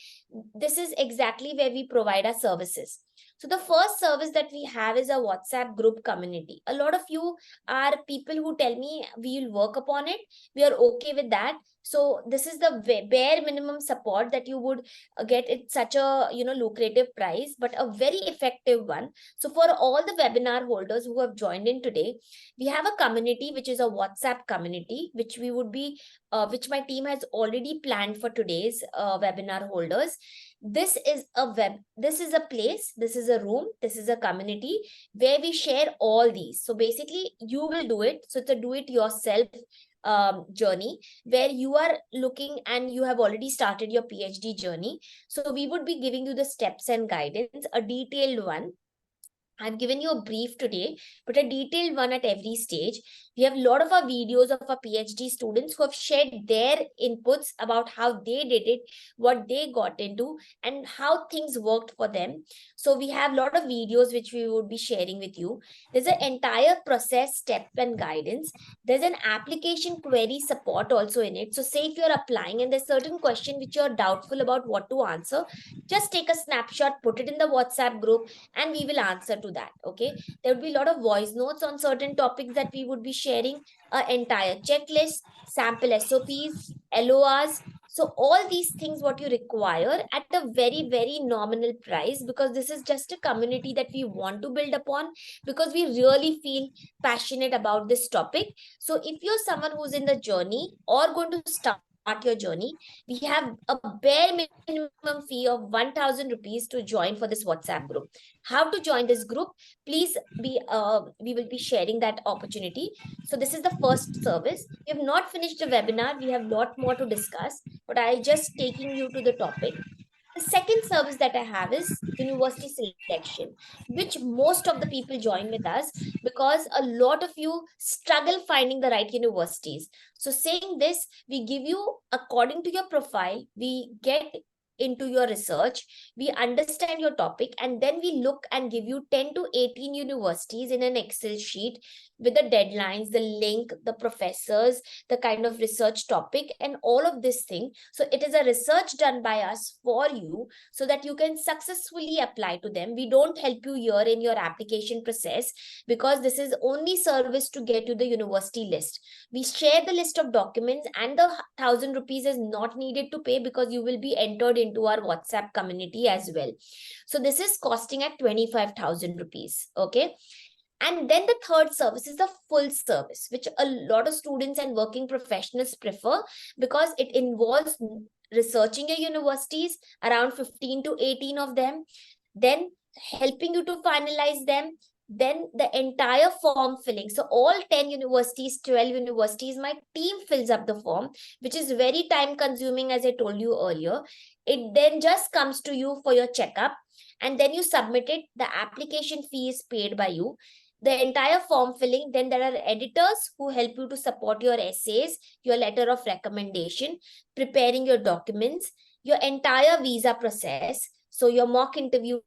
this is exactly where we provide our services. So the first service that we have is a WhatsApp group community. A lot of you are people who tell me we will work upon it, we are okay with that. So this is the bare minimum support that you would get at such a lucrative price, but a very effective one. So for all the webinar holders who have joined in today, we have a community which is a WhatsApp community, which we would be which my team has already planned for today's webinar holders. This is a this is a place, this is a room, this is a community where we share all these. So basically you will do it. So it's a do it yourself journey where you are looking and you have already started your PhD journey. So we would be giving you the steps and guidance, a detailed one. I've given you a brief today, but a detailed one at every stage. We have a lot of our videos of our PhD students who have shared their inputs about how they did it, what they got into, and how things worked for them. So we have a lot of videos which we would be sharing with you. There's an entire process, step, and guidance. There's an application query support also in it. So say if you're applying and there's certain question which you're doubtful about what to answer, just take a snapshot, put it in the WhatsApp group, and we will answer to that. Okay, there would be a lot of voice notes on certain topics that we would be sharing, an entire checklist, sample SOPs, LORs. So all these things what you require at a very very nominal price, because this is just a community that we want to build upon, because we really feel passionate about this topic. So if you're someone who's in the journey or going to start your journey, we have a bare minimum fee of 1000 rupees to join for this WhatsApp group. How to join this group? Please be we will be sharing that opportunity. So this is the first service. We have not finished the webinar. We have a lot more to discuss, but I just taking you to the topic. The second service that I have is university selection, which most of the people join with us because a lot of you struggle finding the right universities. So saying this, we give you according to your profile, we get into your research, we understand your topic, and then we look and give you 10 to 18 universities in an Excel sheet with the deadlines, the link, the professors, the kind of research topic, and all of this thing. So it is a research done by us for you so that you can successfully apply to them. We don't help you here in your application process because this is only service to get you the university list. We share the list of documents, and the 1000 rupees is not needed to pay because you will be entered into our WhatsApp community as well. So this is costing at 25,000 rupees. Okay. And then the third service is the full service, which a lot of students and working professionals prefer because it involves researching your universities, around 15 to 18 of them, then helping you to finalize them, then the entire form filling. So all 10 universities, 12 universities, my team fills up the form, which is very time consuming, as I told you earlier. It then just comes to you for your checkup, and then you submit it. The application fee is paid by you, the entire form filling. Then there are editors who help you to support your essays, your letter of recommendation, preparing your documents, your entire visa process. So your mock interviews,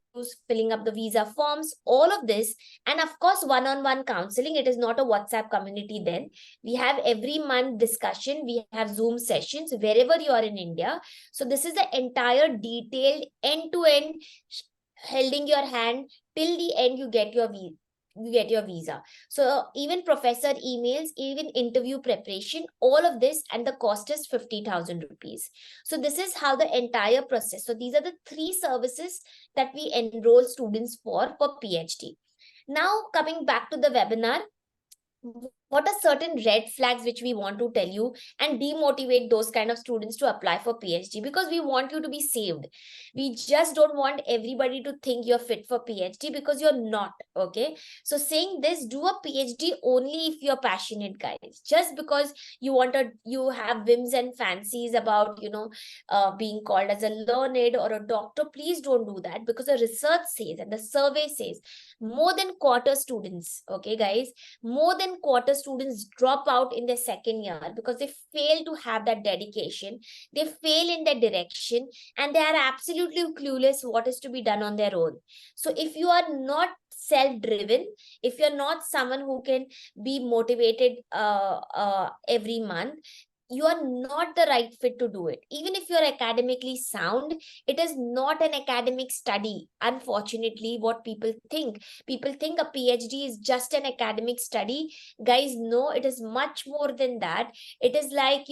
filling up the visa forms, all of this. And of course, one-on-one counseling. It is not a WhatsApp community then. We have every month discussion. We have Zoom sessions wherever you are in India. So this is the entire detailed end-to-end holding your hand till the end you get your visa. So even professor emails, even interview preparation, all of this, and the cost is 50,000 rupees. So this is how the entire process. So these are the three services that we enroll students for PhD. Now coming back to the webinar, what are certain red flags which we want to tell you and demotivate those kind of students to apply for PhD, because we want you to be saved. We just don't want everybody to think you're fit for PhD because you're not. Okay, so saying this, do a PhD only if you're passionate, guys. Just because you have whims and fancies about being called as a learned or a doctor, please don't do that, because the research says and the survey says more than quarter students, okay guys, more than quarter students drop out in their second year because they fail to have that dedication, they fail in their direction, and they are absolutely clueless what is to be done on their own. So if you are not self driven, if you're not someone who can be motivated every month, you are not the right fit to do it. Even if you're academically sound, it is not an academic study. Unfortunately, what people think a PhD is just an academic study. Guys, no, it is much more than that. It is like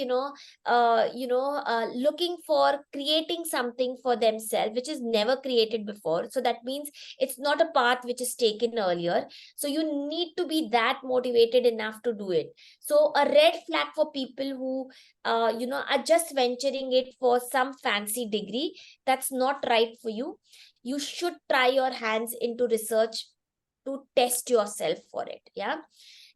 looking for creating something for themselves which is never created before. So that means it's not a path which is taken earlier. So you need to be that motivated enough to do it. So a red flag for people who are just venturing it for some fancy degree, that's not right for you. You should try your hands into research to test yourself for it. Yeah.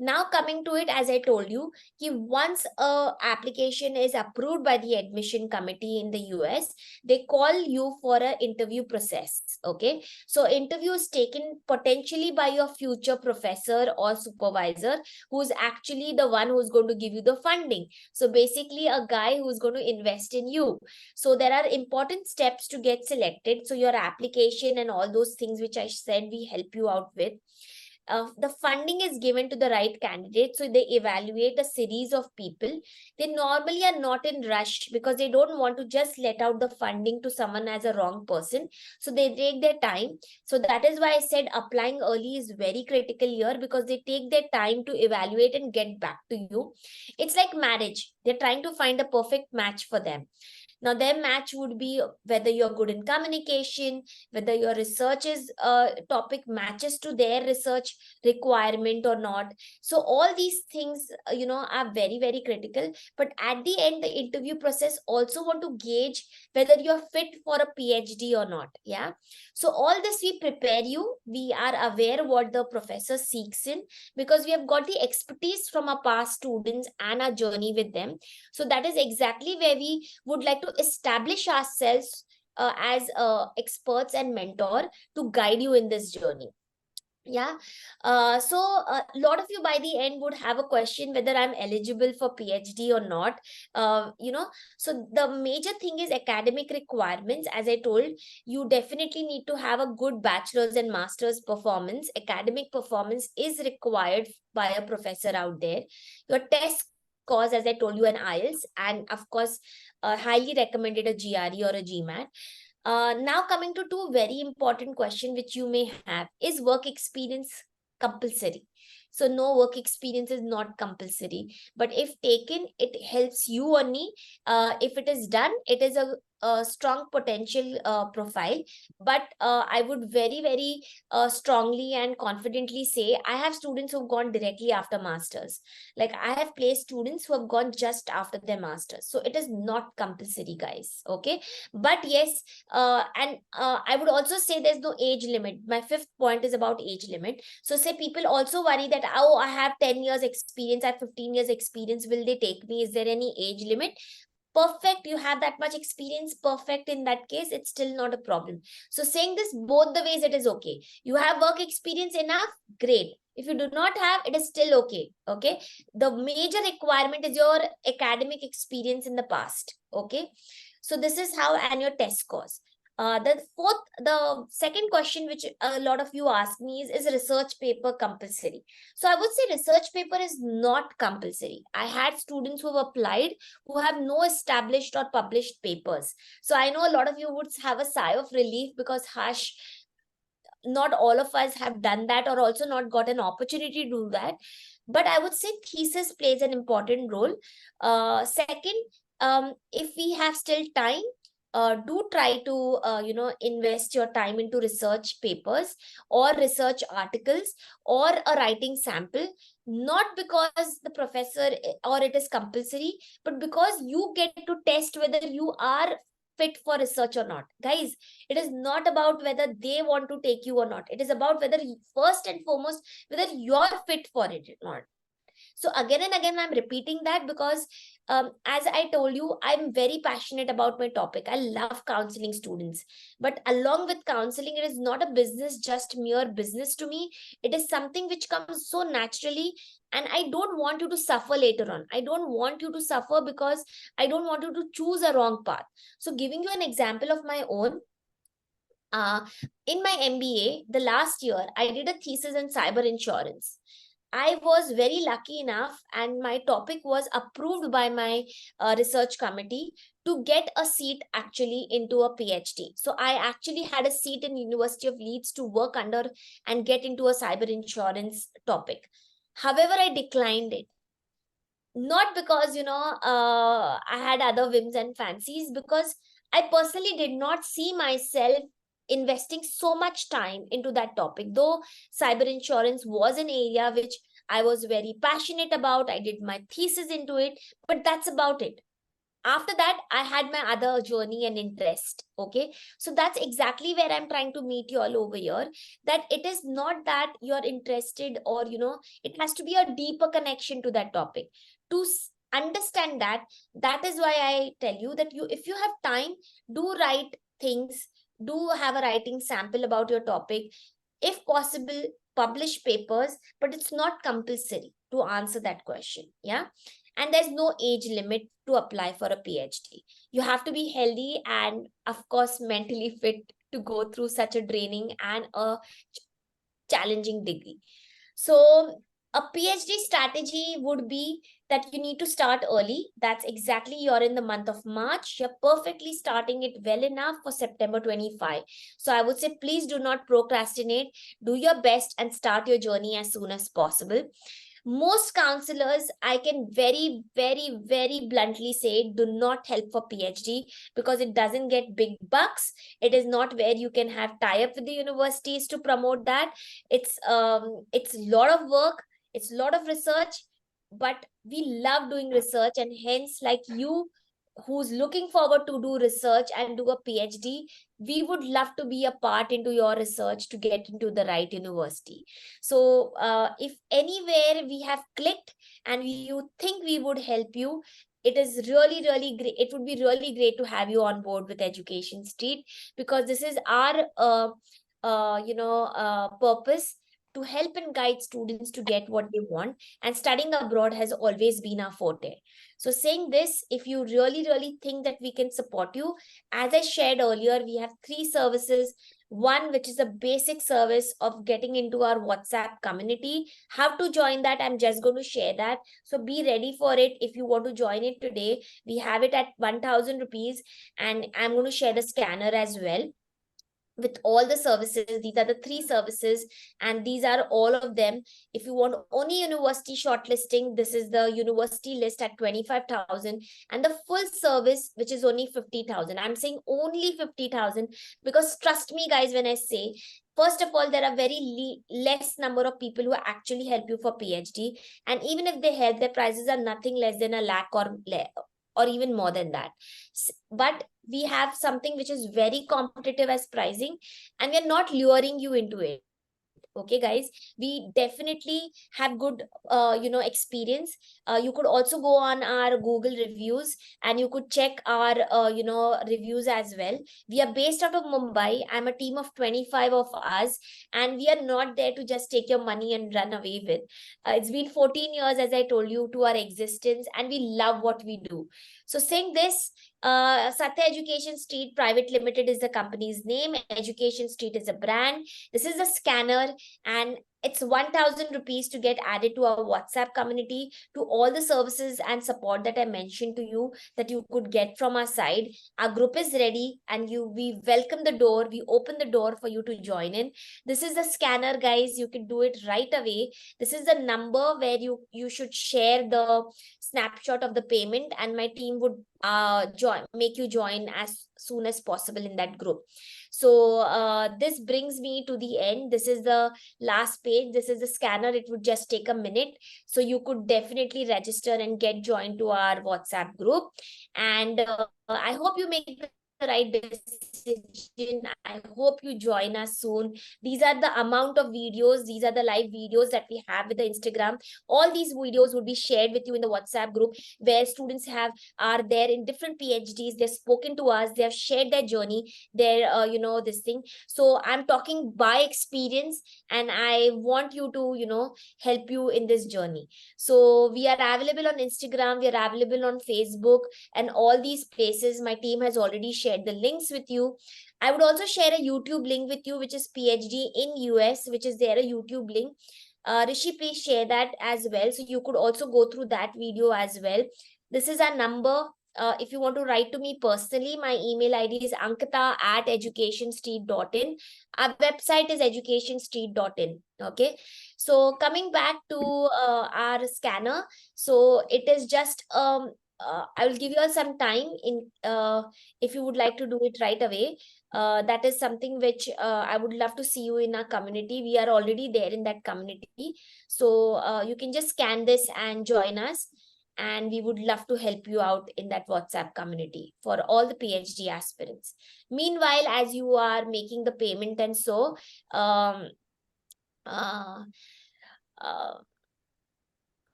Now coming to it, as I told you, once a application is approved by the admission committee in the US, they call you for an interview process. Okay, so interview is taken potentially by your future professor or supervisor, who's actually the one who's going to give you the funding. So basically, a guy who's going to invest in you. So there are important steps to get selected. So your application and all those things which I said we help you out with, the funding is given to the right candidate. So they evaluate a series of people. They normally are not in rush because they don't want to just let out the funding to someone as a wrong person. So they take their time. So that is why I said applying early is very critical here, because they take their time to evaluate and get back to you. It's like marriage. They're trying to find a perfect match for them. Now, their match would be whether you're good in communication, whether your research is topic matches to their research requirement or not. So all these things, are very, very critical. But at the end, the interview process also want to gauge whether you're fit for a PhD or not. Yeah. So all this we prepare you. We are aware what the professor seeks in, because we have got the expertise from our past students and our journey with them. So that is exactly where we would like to establish ourselves as experts and mentor to guide you in this journey. Yeah. So a lot of you by the end would have a question whether I'm eligible for PhD or not. So the major thing is academic requirements. As I told, you definitely need to have a good bachelor's and master's performance. Academic performance is required by a professor out there. Your test scores, as I told you, an IELTS, and of course, highly recommended a GRE or a GMAT. Now coming to two very important question which you may have: is work experience compulsory? So no, work experience is not compulsory, but if taken, it helps you only. If it is done, it is a strong potential profile. But I would very, very strongly and confidently say I have students who've gone directly after masters. Like, I have placed students who have gone just after their masters. So it is not compulsory, guys. Okay, but yes, and I would also say there's no age limit. My fifth point is about age limit. So say people also worry that, oh, I have 10 years experience, I have 15 years experience, will they take me? Is there any age limit? Perfect, you have that much experience, perfect. In that case, it's still not a problem. So saying this both the ways, it is okay. You have work experience enough, great. If you do not have, it is still okay. Okay, the major requirement is your academic experience in the past. Okay, so this is how, and your test scores. The second question which a lot of you ask me is research paper compulsory? So I would say research paper is not compulsory. I had students who have applied who have no established or published papers. So I know a lot of you would have a sigh of relief, because hush, not all of us have done that, or also not got an opportunity to do that. But I would say thesis plays an important role. Second, if we have still time, do try to invest your time into research papers or research articles or a writing sample, not because the professor or it is compulsory, but because you get to test whether you are fit for research or not. Guys, it is not about whether they want to take you or not. It is about whether first and foremost, whether you're fit for it or not. So again and again, I'm repeating that because, as I told you, I'm very passionate about my topic. I love counseling students. But along with counseling, it is not a business, just mere business to me. It is something which comes so naturally. And I don't want you to suffer later on. I don't want you to suffer because I don't want you to choose a wrong path. So giving you an example of my own, uh, in my MBA, the last year, I did a thesis in cyber insurance. I was very lucky enough, and my topic was approved by my research committee to get a seat actually into a PhD. So I actually had a seat in University of Leeds to work under and get into a cyber insurance topic. However, I declined it, not because I had other whims and fancies, because I personally did not see myself investing so much time into that topic. Though cyber insurance was an area which I was very passionate about. I did my thesis into it, but that's about it. After that, I had my other journey and interest. Okay, so that's exactly where I'm trying to meet you all over here, that it is not that you're interested, or it has to be a deeper connection to that topic to understand that. That is why I tell you that, if you have time, do write things, do have a writing sample about your topic. If possible, publish papers, but it's not compulsory to answer that question. Yeah. And there's no age limit to apply for a PhD. You have to be healthy and, of course, mentally fit to go through such a draining and a challenging degree. So, a PhD strategy would be that you need to start early. That's exactly, you're in the month of March. You're perfectly starting it well enough for September 25. So, I would say, please do not procrastinate. Do your best and start your journey as soon as possible. Most counselors, I can very bluntly say, do not help for PhD because it doesn't get big bucks. It is not where you can have tie up with the universities to promote that. It's a lot of work, it's a lot of research, but we love doing research, and hence, like you who's looking forward to do research and do a PhD, we would love to be a part into your research to get into the right university. So if anywhere we have clicked and you think we would help you, it is really great. It would be really great to have you on board with Education Street, because this is our purpose to help and guide students to get what they want. And studying abroad has always been our forte. So saying this, if you really think that we can support you, as I shared earlier, we have 3 services. One, which is a basic service of getting into our WhatsApp community. How to join that, I'm just going to share that. So be ready for it. If you want to join it today, we have it at 1000 rupees, and I'm going to share the scanner as well with all the services. These are the 3 services, and these are all of them. If you want only university shortlisting, this is the university list at 25,000, and the full service, which is only 50,000. I'm saying only 50,000 because trust me, guys, when I say, first of all, there are very less number of people who actually help you for PhD, and even if they help, their prices are nothing less than a lakh or even more than that. But we have something which is very competitive as pricing, and we are not luring you into it. Okay, guys, we definitely have good experience. You could also go on our Google reviews, and you could check our reviews as well. We are based out of Mumbai. I'm a team of 25 of us, and we are not there to just take your money and run away with. It's been 14 years, as I told you, to our existence, and we love what we do. So saying this, Satya Education Street Private Limited is the company's name. Education Street is a brand. This is a scanner, and it's 1000 rupees to get added to our WhatsApp community, to all the services and support that I mentioned to you that you could get from our side. Our group is ready, and we welcome the door. We open the door for you to join in. This is the scanner, guys. You can do it right away. This is the number where you should share the snapshot of the payment, and my team would make you join as soon as possible in that group. So this brings me to the end. This is the last page. This is the scanner. It would just take a minute. So you could definitely register and get joined to our WhatsApp group. And I hope you make the right decision. I hope you join us soon. These are the amount of videos. These are the live videos that we have with the Instagram. All these videos would be shared with you in the WhatsApp group, where students are there in different PhDs. They've spoken to us. They have shared their journey, their this thing. So I'm talking by experience, and I want you to help you in this journey. So we are available on Instagram. We are available on Facebook, and all these places. My team has already shared the links with you. I would also share a YouTube link with you, which is PhD in US, which is there, a YouTube link. Rishi, please share that as well. So you could also go through that video as well. This is our number. If you want to write to me personally, my email ID is ankita@educationstreet.in. Our website is educationstreet.in. Okay. So coming back to our scanner. So it is just I will give you all some time in if you would like to do it right away. That is something which I would love to see you in our community. We are already there in that community. So you can just scan this and join us. And we would love to help you out in that WhatsApp community for all the PhD aspirants. Meanwhile, as you are making the payment and so, um, uh, uh,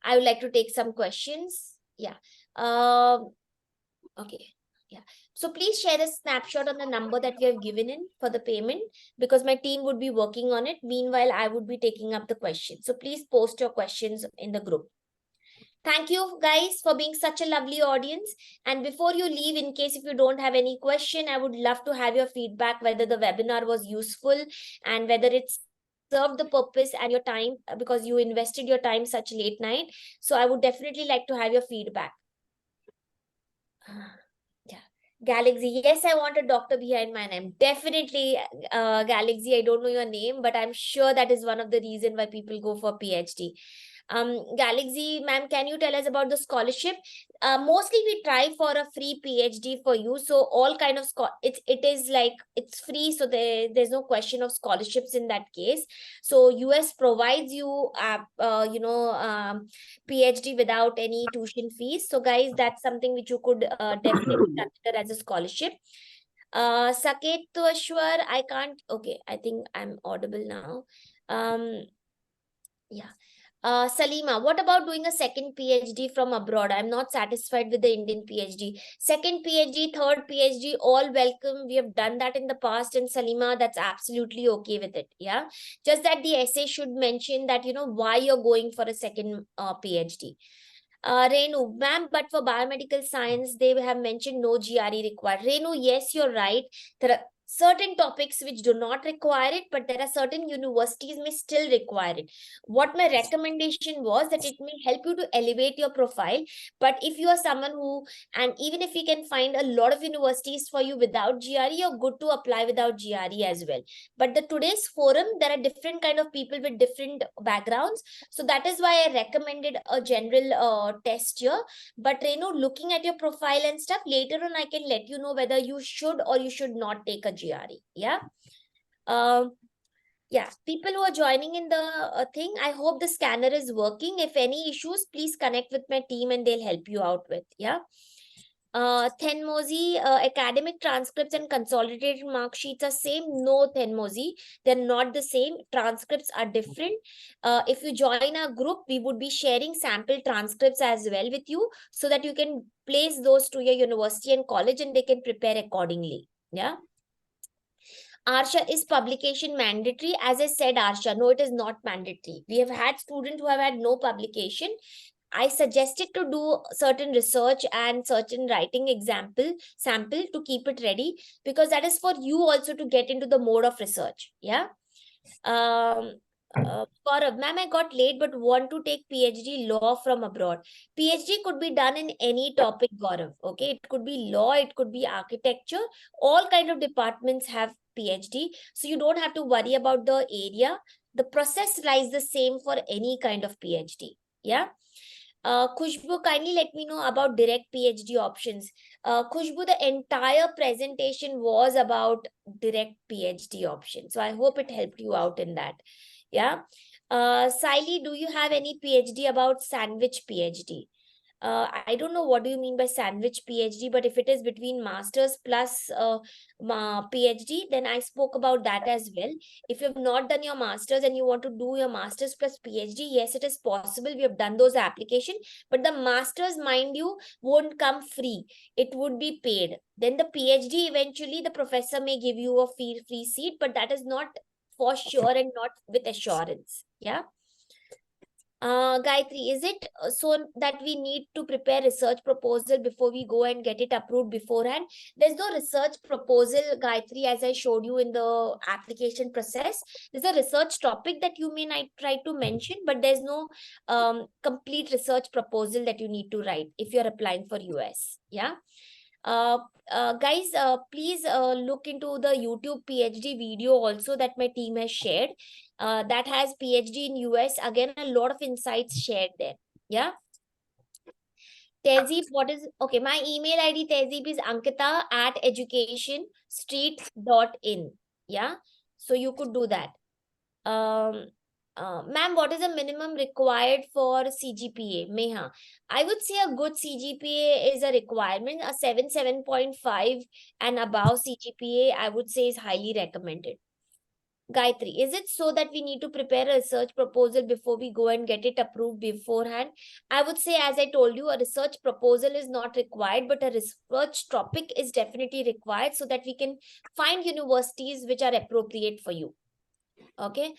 I would like to take some questions. Yeah. Okay. Yeah. So please share a snapshot on the number that we have given in for the payment, because my team would be working on it. Meanwhile, I would be taking up the questions. So please post your questions in the group. Thank you guys for being such a lovely audience. And before you leave, in case if you don't have any question, I would love to have your feedback, whether the webinar was useful and whether it served the purpose and your time, because you invested your time such late night. So I would definitely like to have your feedback. Yeah. Galaxy. Yes, I want a doctor behind my name. Definitely, Galaxy. I don't know your name, but I'm sure that is one of the reason why people go for PhD. Galaxy, ma'am, can you tell us about the scholarship? Mostly we try for a free PhD for you. So all kind of it is like it's free. So there's no question of scholarships in that case. So US provides you PhD without any tuition fees. So guys, that's something which you could definitely consider as a scholarship. Saketwashwar, I can't. Okay, I think I'm audible now. Yeah. Salima, what about doing a second PhD from abroad? I'm not satisfied with the Indian PhD. Second PhD, third PhD, all welcome. We have done that in the past, and Salima, that's absolutely okay with it. Yeah. Just that the essay should mention that, why you're going for a second PhD. Renu, ma'am, but for biomedical science, they have mentioned no GRE required. Renu, yes, you're right. There are certain topics which do not require it, but there are certain universities may still require it. What my recommendation was that it may help you to elevate your profile. But if you are someone who, and even if we can find a lot of universities for you without GRE, you're good to apply without GRE as well. But the today's forum, there are different kind of people with different backgrounds. So that is why I recommended a general test here. But looking at your profile and stuff, later on I can let you know whether you should or you should not take a GRE. Yeah. Yeah, people who are joining in the thing, I hope the scanner is working. If any issues, please connect with my team and they'll help you out with. Yeah. Thenmozi, academic transcripts and consolidated mark sheets are same. No, Thenmozi, they're not the same. Transcripts are different. If you join our group, we would be sharing sample transcripts as well with you, so that you can place those to your university and college and they can prepare accordingly. Yeah. Arsha, is publication mandatory? As I said, Arsha, no, it is not mandatory. We have had students who have had no publication. I suggested to do certain research and certain writing sample to keep it ready, because that is for you also to get into the mode of research. Yeah. Gaurav, ma'am, I got late but want to take PhD law from abroad. PhD could be done in any topic, Gaurav. Okay, it could be law, it could be architecture. All kind of departments have PhD, so you don't have to worry about the area. The process lies the same for any kind of PhD. Yeah. Khushbu, kindly let me know about direct PhD options. Khushbu, the entire presentation was about direct PhD options. So I hope it helped you out in that. Yeah. Siley, do you have any PhD about sandwich PhD? I don't know what do you mean by sandwich PhD, but if it is between masters plus PhD, then I spoke about that as well. If you have not done your masters and you want to do your masters plus PhD, yes, it is possible. We have done those application, but the masters, mind you, won't come free. It would be paid. Then the PhD, eventually the professor may give you a free seat, but that is not for sure and not with assurance. Yeah. Gayatri, is it so that we need to prepare research proposal before we go and get it approved beforehand? There's no research proposal, Gayatri, as I showed you in the application process. There's a research topic that you may not try to mention, but there's no complete research proposal that you need to write if you're applying for US. Yeah. Guys, please look into the YouTube PhD video also that my team has shared. That has PhD in US. Again, a lot of insights shared there. Yeah. Tehzeeb, what is, okay, my email ID Tehzeeb is ankita@educationstreet.in. Yeah, so you could do that. Um, ma'am, what is the minimum required for CGPA? Meha, I would say a good CGPA is a requirement. A 7.5 and above CGPA, I would say, is highly recommended. Gayatri, is it so that we need to prepare a research proposal before we go and get it approved beforehand? I would say, as I told you, a research proposal is not required, but a research topic is definitely required so that we can find universities which are appropriate for you. Okay.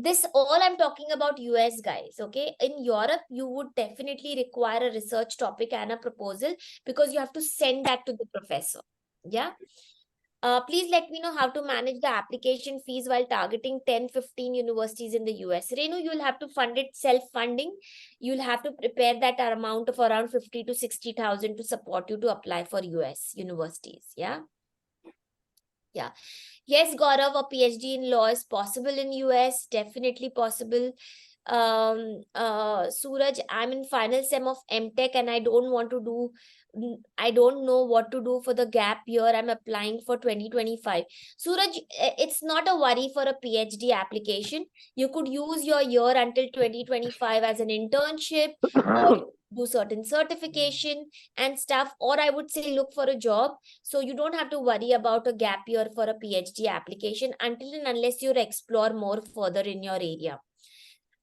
This all I'm talking about US, guys. Okay. In Europe, you would definitely require a research topic and a proposal because you have to send that to the professor. Yeah. Please let me know how to manage the application fees while targeting 10-15 universities in the US. Renu, you'll have to fund it self-funding. You'll have to prepare that amount of around 50 to 60,000 to support you to apply for US universities. Yeah. Yeah. Yes, Gaurav, a PhD in law is possible in US, definitely possible. Suraj, I'm in final sem of MTech and I don't know what to do for the gap year. I'm applying for 2025. Suraj, it's not a worry for a PhD application. You could use your year until 2025 as an internship or do certain certification and stuff, or I would say look for a job. So you don't have to worry about a gap year for a PhD application until and unless you explore more further in your area.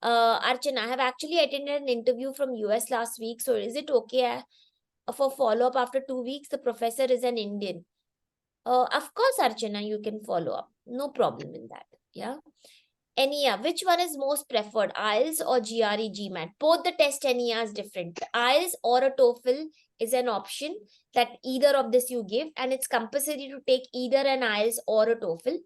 Archana, I have actually attended an interview from US last week. So is it okay for follow-up after 2 weeks? The professor is an Indian. Of course, Archana, you can follow up. No problem in that. Yeah. NEA, which one is most preferred, IELTS or GRE GMAT? Both the test NEA is different. IELTS or a TOEFL is an option that either of this you give, and it's compulsory to take either an IELTS or a TOEFL.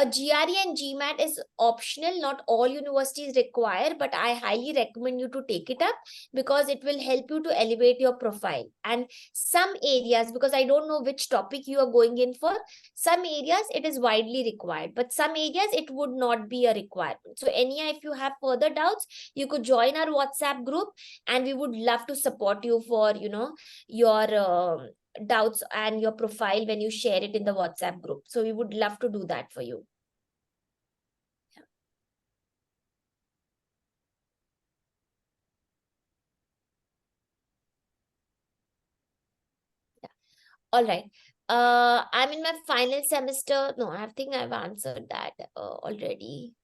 A GRE and GMAT is optional. Not all universities require, but I highly recommend you to take it up because it will help you to elevate your profile. And some areas, because I don't know which topic you are going in for, some areas it is widely required, but some areas it would not be a requirement. So Enya, if you have further doubts, you could join our WhatsApp group and we would love to support you for, your doubts and your profile when you share it in the WhatsApp group. So we would love to do that for you. Yeah. All right. I'm in my final semester. No, I think I've answered that already.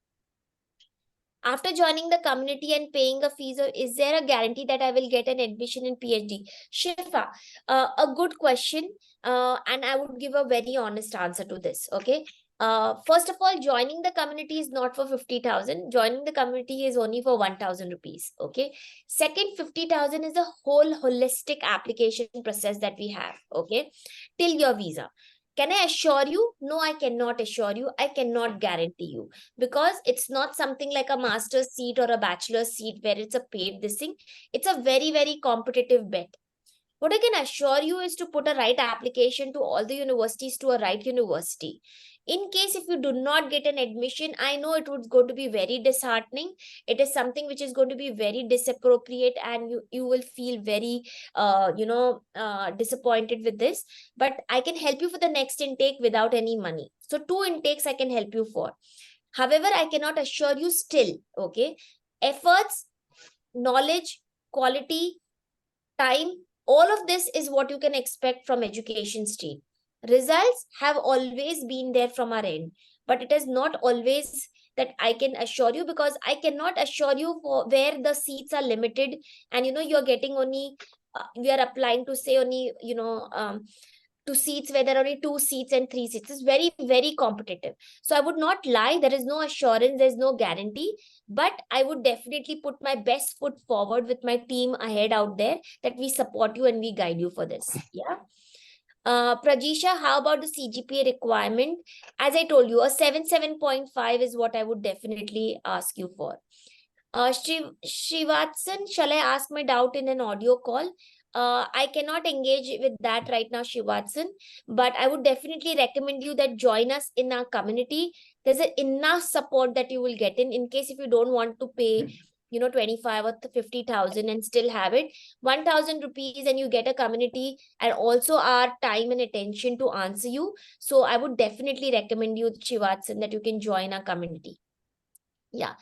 After joining the community and paying a fees, is there a guarantee that I will get an admission in PhD? Shifa, a good question. And I would give a very honest answer to this. Okay. First of all, joining the community is not for 50,000. Joining the community is only for 1,000 rupees. Okay. Second, 50,000 is a whole holistic application process that we have. Okay. Till your visa. Can I assure you? No, I cannot assure you. I cannot guarantee you because it's not something like a master's seat or a bachelor's seat where it's a paid this thing. It's a very, very competitive bet. What I can assure you is to put a right application to all the universities to a right university. In case if you do not get an admission, I know it would going to be very disheartening. It is something which is going to be very disappropriate and you will feel very disappointed with this. But I can help you for the next intake without any money. So 2 intakes I can help you for. However, I cannot assure you still, okay? Efforts, knowledge, quality, time, all of this is what you can expect from Education Street. Results have always been there from our end, but it is not always that I can assure you because I cannot assure you for where the seats are limited and you're getting only we are applying to say only to seats where there are only 2 seats and 3 seats. It's very, very competitive. So I would not lie. There is no assurance, there's no guarantee, but I would definitely put my best foot forward with my team ahead out there that we support you and we guide you for this. Yeah. Prajisha, how about the CGPA requirement? As I told you, a 7.5 is what I would definitely ask you for. Shivatsan, shall I ask my doubt in an audio call? I cannot engage with that right now, Shivatsan, but I would definitely recommend you that join us in our community. There's enough support that you will get in case if you don't want to pay 25 or 50,000 and still have it, 1,000 rupees, and you get a community and also our time and attention to answer you. So I would definitely recommend you, Shivatsan, that you can join our community. Yeah.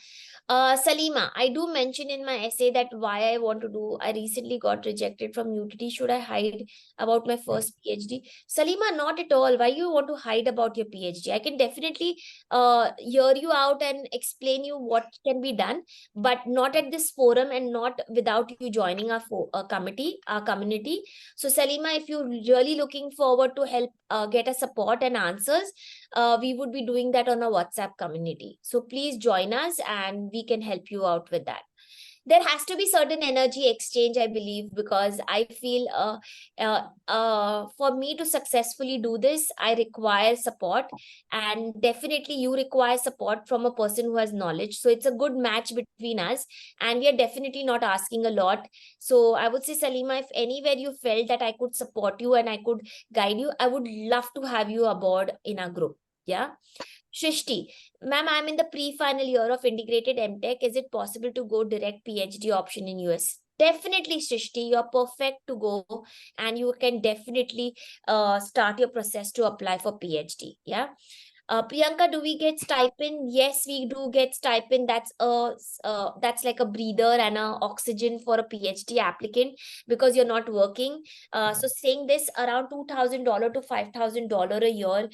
Salima, I do mention in my essay that why I want to do, I recently got rejected from UTT. Should I hide about my first PhD? Salima, not at all. Why you want to hide about your PhD? I can definitely hear you out and explain you what can be done, but not at this forum and not without you joining our committee, our community. So Salima, if you're really looking forward to help get a support and answers, we would be doing that on a WhatsApp community. So please join us and we can help you out with that. There has to be certain energy exchange, I believe, because I feel for me to successfully do this, I require support, and definitely you require support from a person who has knowledge. So it's a good match between us, and we are definitely not asking a lot. So I would say, Salima, if anywhere you felt that I could support you and I could guide you, I would love to have you aboard in our group. Yeah. Shrishti, ma'am, I'm in the pre-final year of integrated MTech. Is it possible to go direct PhD option in US? Definitely, Shrishti, you're perfect to go, and you can definitely start your process to apply for PhD. Yeah. Priyanka, do we get stipend? Yes, we do get stipend. That's like a breather and a oxygen for a PhD applicant because you're not working. So saying this, around $2,000 to $5,000 a year,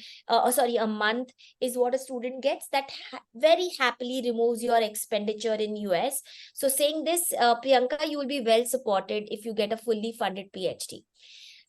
sorry, a month is what a student gets. That very happily removes your expenditure in US. So saying this, Priyanka, you will be well supported if you get a fully funded PhD.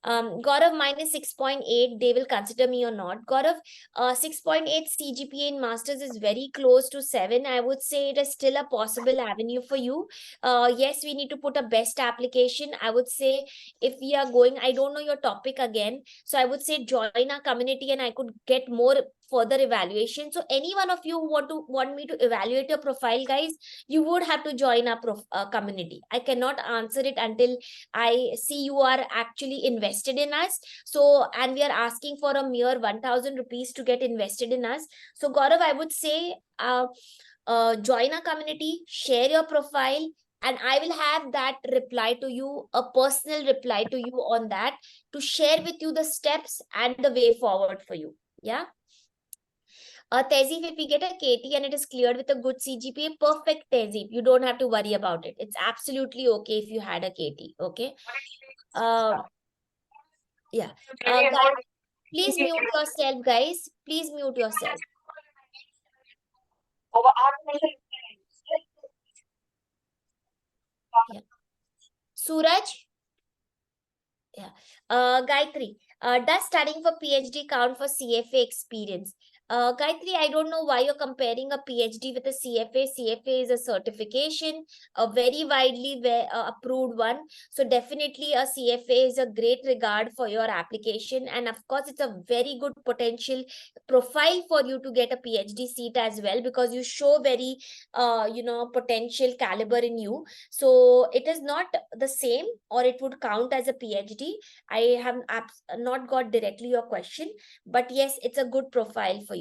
Gaurav, minus 6.8, they will consider me or not? Gaurav, 6.8 CGPA in masters is very close to 7. I would say it is still a possible avenue for you. Yes, we need to put a best application. I would say if we are going, I don't know your topic again, so I would say join our community and I could get more further evaluation. So any one of you who want me to evaluate your profile, guys, you would have to join our community. I cannot answer it until I see you are actually invested in us. So, and we are asking for a mere 1,000 rupees to get invested in us. So, Gaurav, I would say join our community, share your profile, and I will have that reply to you, a personal reply to you on that, to share with you the steps and the way forward for you. Yeah. Tehzeeb, if we get a KT and it is cleared with a good CGPA, perfect, Tehzeeb. You don't have to worry about it. It's absolutely okay if you had a KT. Okay. Uh, yeah. Guys, please mute yourself, guys. Please mute yourself. Yeah. Suraj? Yeah. Gayatri, does studying for PhD count for CFA experience? Gayatri, I don't know why you're comparing a PhD with a CFA. CFA is a certification, a very widely approved one. So definitely a CFA is a great regard for your application. And of course, it's a very good potential profile for you to get a PhD seat as well, because you show very, potential caliber in you. So it is not the same, or it would count as a PhD. I have not got directly your question, but yes, it's a good profile for you.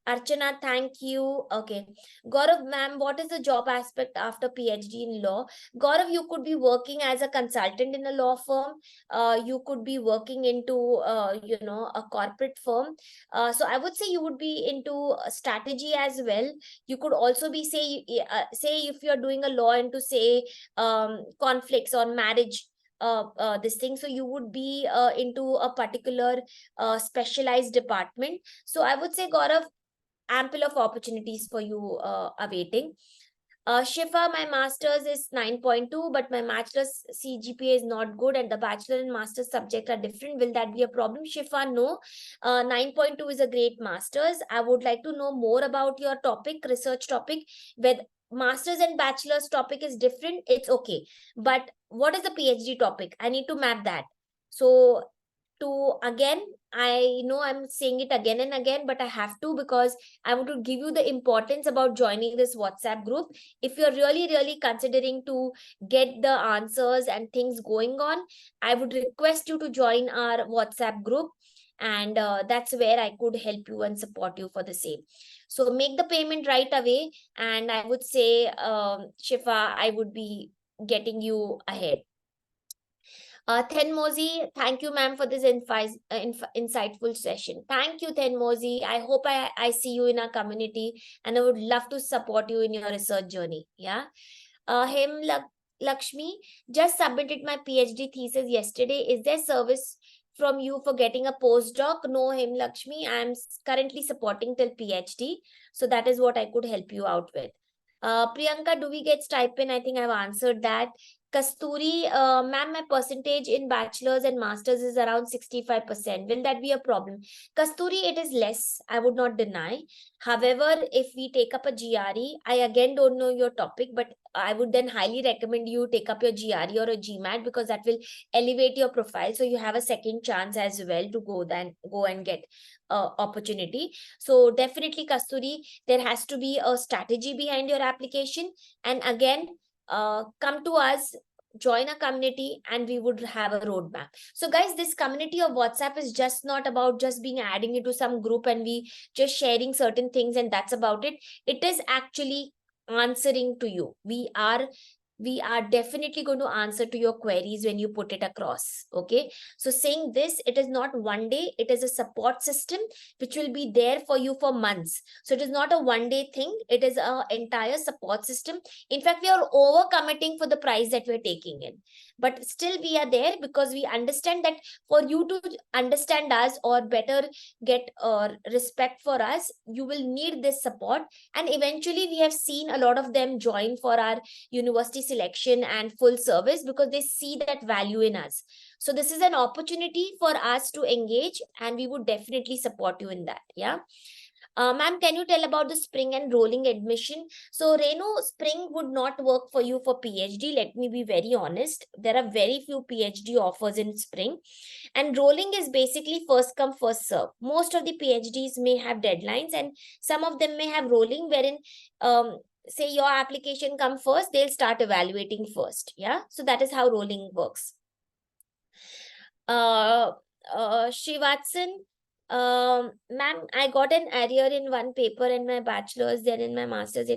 Archana, thank you. Okay. Gaurav, ma'am, what is the job aspect after PhD in law? Gaurav, you could be working as a consultant in a law firm. You could be working into, a corporate firm. So I would say you would be into strategy as well. You could also be, say if you're doing a law into, say, conflicts on marriage, this thing, so you would be into a particular specialized department. So I would say, Gaurav, ample of opportunities for you awaiting. Shifa, my master's is 9.2, but my bachelor's CGPA is not good, and the bachelor and master's subject are different. Will that be a problem? Shifa, no. 9.2 is a great master's. I would like to know more about your topic, research topic. Whether master's and bachelor's topic is different, it's okay. But what is the PhD topic? I need to map that. So to again, I know I'm saying it again and again, but I have to, because I want to give you the importance about joining this WhatsApp group. If you're really, really considering to get the answers and things going on, I would request you to join our WhatsApp group. and that's where I could help you and support you for the same. So make the payment right away, and I would say, Shifa, I would be getting you ahead. Thenmozi, thank you, ma'am, for this insightful session. Thank you, Thenmozi. I hope I see you in our community, and I would love to support you in your research journey. Yeah. Lakshmi, just submitted my PhD thesis yesterday. Is there service from you for getting a postdoc? No, Lakshmi. I'm currently supporting till PhD. So that is what I could help you out with. Priyanka, do we get stipend? I think I've answered that. Kasturi, ma'am, my percentage in bachelor's and master's is around 65%. Will that be a problem? Kasturi, it is less. I would not deny. However, if we take up a GRE, I again don't know your topic, but I would then highly recommend you take up your GRE or a GMAT, because that will elevate your profile. So you have a second chance as well to go and get opportunity. So definitely, Kasturi, there has to be a strategy behind your application. And again, come to us, join a community, and we would have a roadmap. So guys, this community of WhatsApp is just not about just being adding into some group and we just sharing certain things and that's about it. It is actually answering to you. We are definitely going to answer to your queries when you put it across. Okay, so saying this, it is not one day, it is a support system which will be there for you for months. So it is not a one day thing, it is a entire support system. In fact, we are over committing for the price that we're taking in, but still we are there because we understand that for you to understand us or better get respect for us, you will need this support. And eventually we have seen a lot of them join for our university selection and full service because they see that value in us. So this is an opportunity for us to engage, and we would definitely support you in that. Yeah. Ma'am, can you tell about the spring and rolling admission? So, Renu, spring would not work for you for PhD. Let me be very honest. There are very few PhD offers in spring. And rolling is basically first come, first serve. Most of the PhDs may have deadlines, and some of them may have rolling, wherein, say, your application come first, they'll start evaluating first. Yeah. So, that is how rolling works. Uh, Srivatsan, ma'am, I got an arrear in one paper in my bachelor's, then in my master's.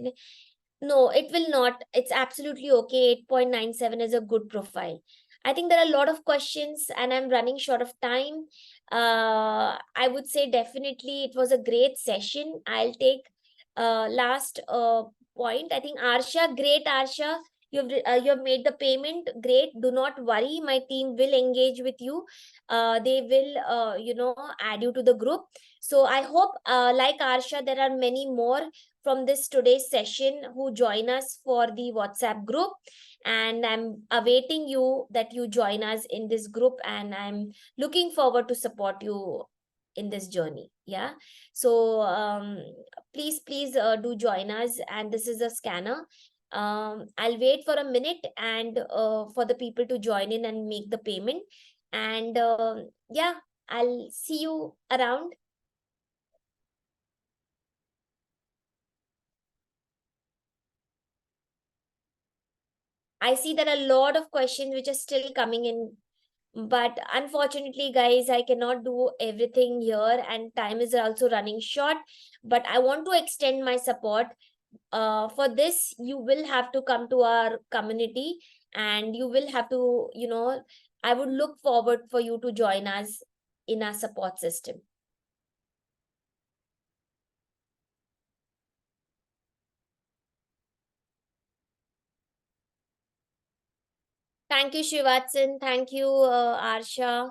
No, it will not. It's absolutely okay. 8.97 is a good profile. I think there are a lot of questions and I'm running short of time. I would say definitely it was a great session. I'll take last point. I think Arsha, great Arsha. You have made the payment. Great. Do not worry. My team will engage with you. They will add you to the group. So I hope, like Arsha, there are many more from this today's session who join us for the WhatsApp group, and I'm awaiting you that you join us in this group, and I'm looking forward to support you in this journey. Yeah. So please do join us, and this is a scanner. I'll wait for a minute and for the people to join in and make the payment, and yeah, I'll see you around. I see there are a lot of questions which are still coming in, but unfortunately, guys, I cannot do everything here, and time is also running short. But I want to extend my support. For this, you will have to come to our community, and you will have to, I would look forward for you to join us in our support system. Thank you, Shivatsan. Thank you, Arsha.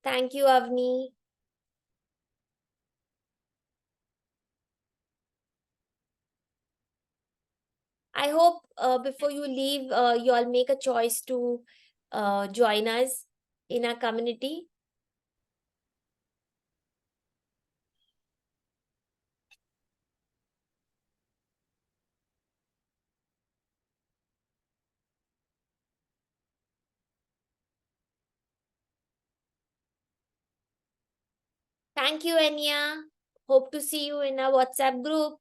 Thank you, Avni. I hope before you leave, you all make a choice to join us in our community. Thank you, Enya. Hope to see you in our WhatsApp group.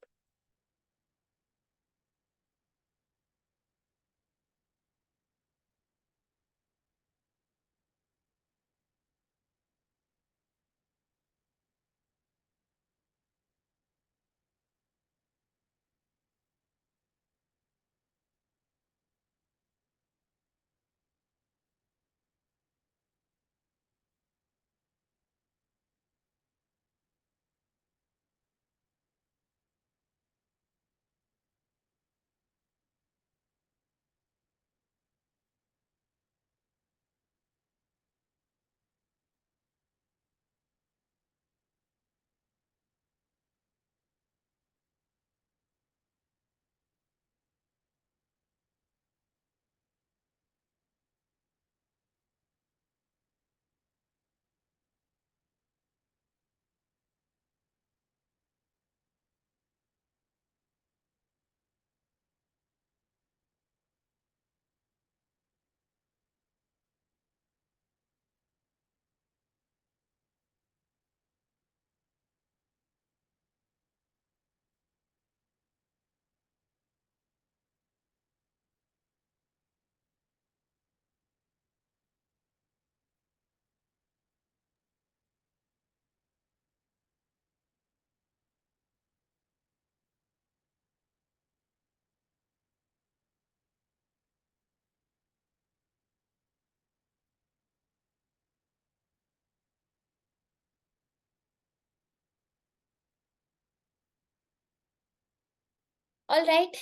All right.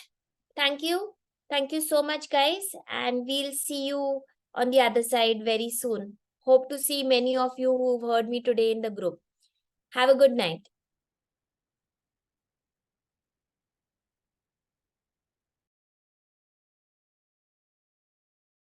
Thank you. Thank you so much, guys. And we'll see you on the other side very soon. Hope to see many of you who've heard me today in the group. Have a good night.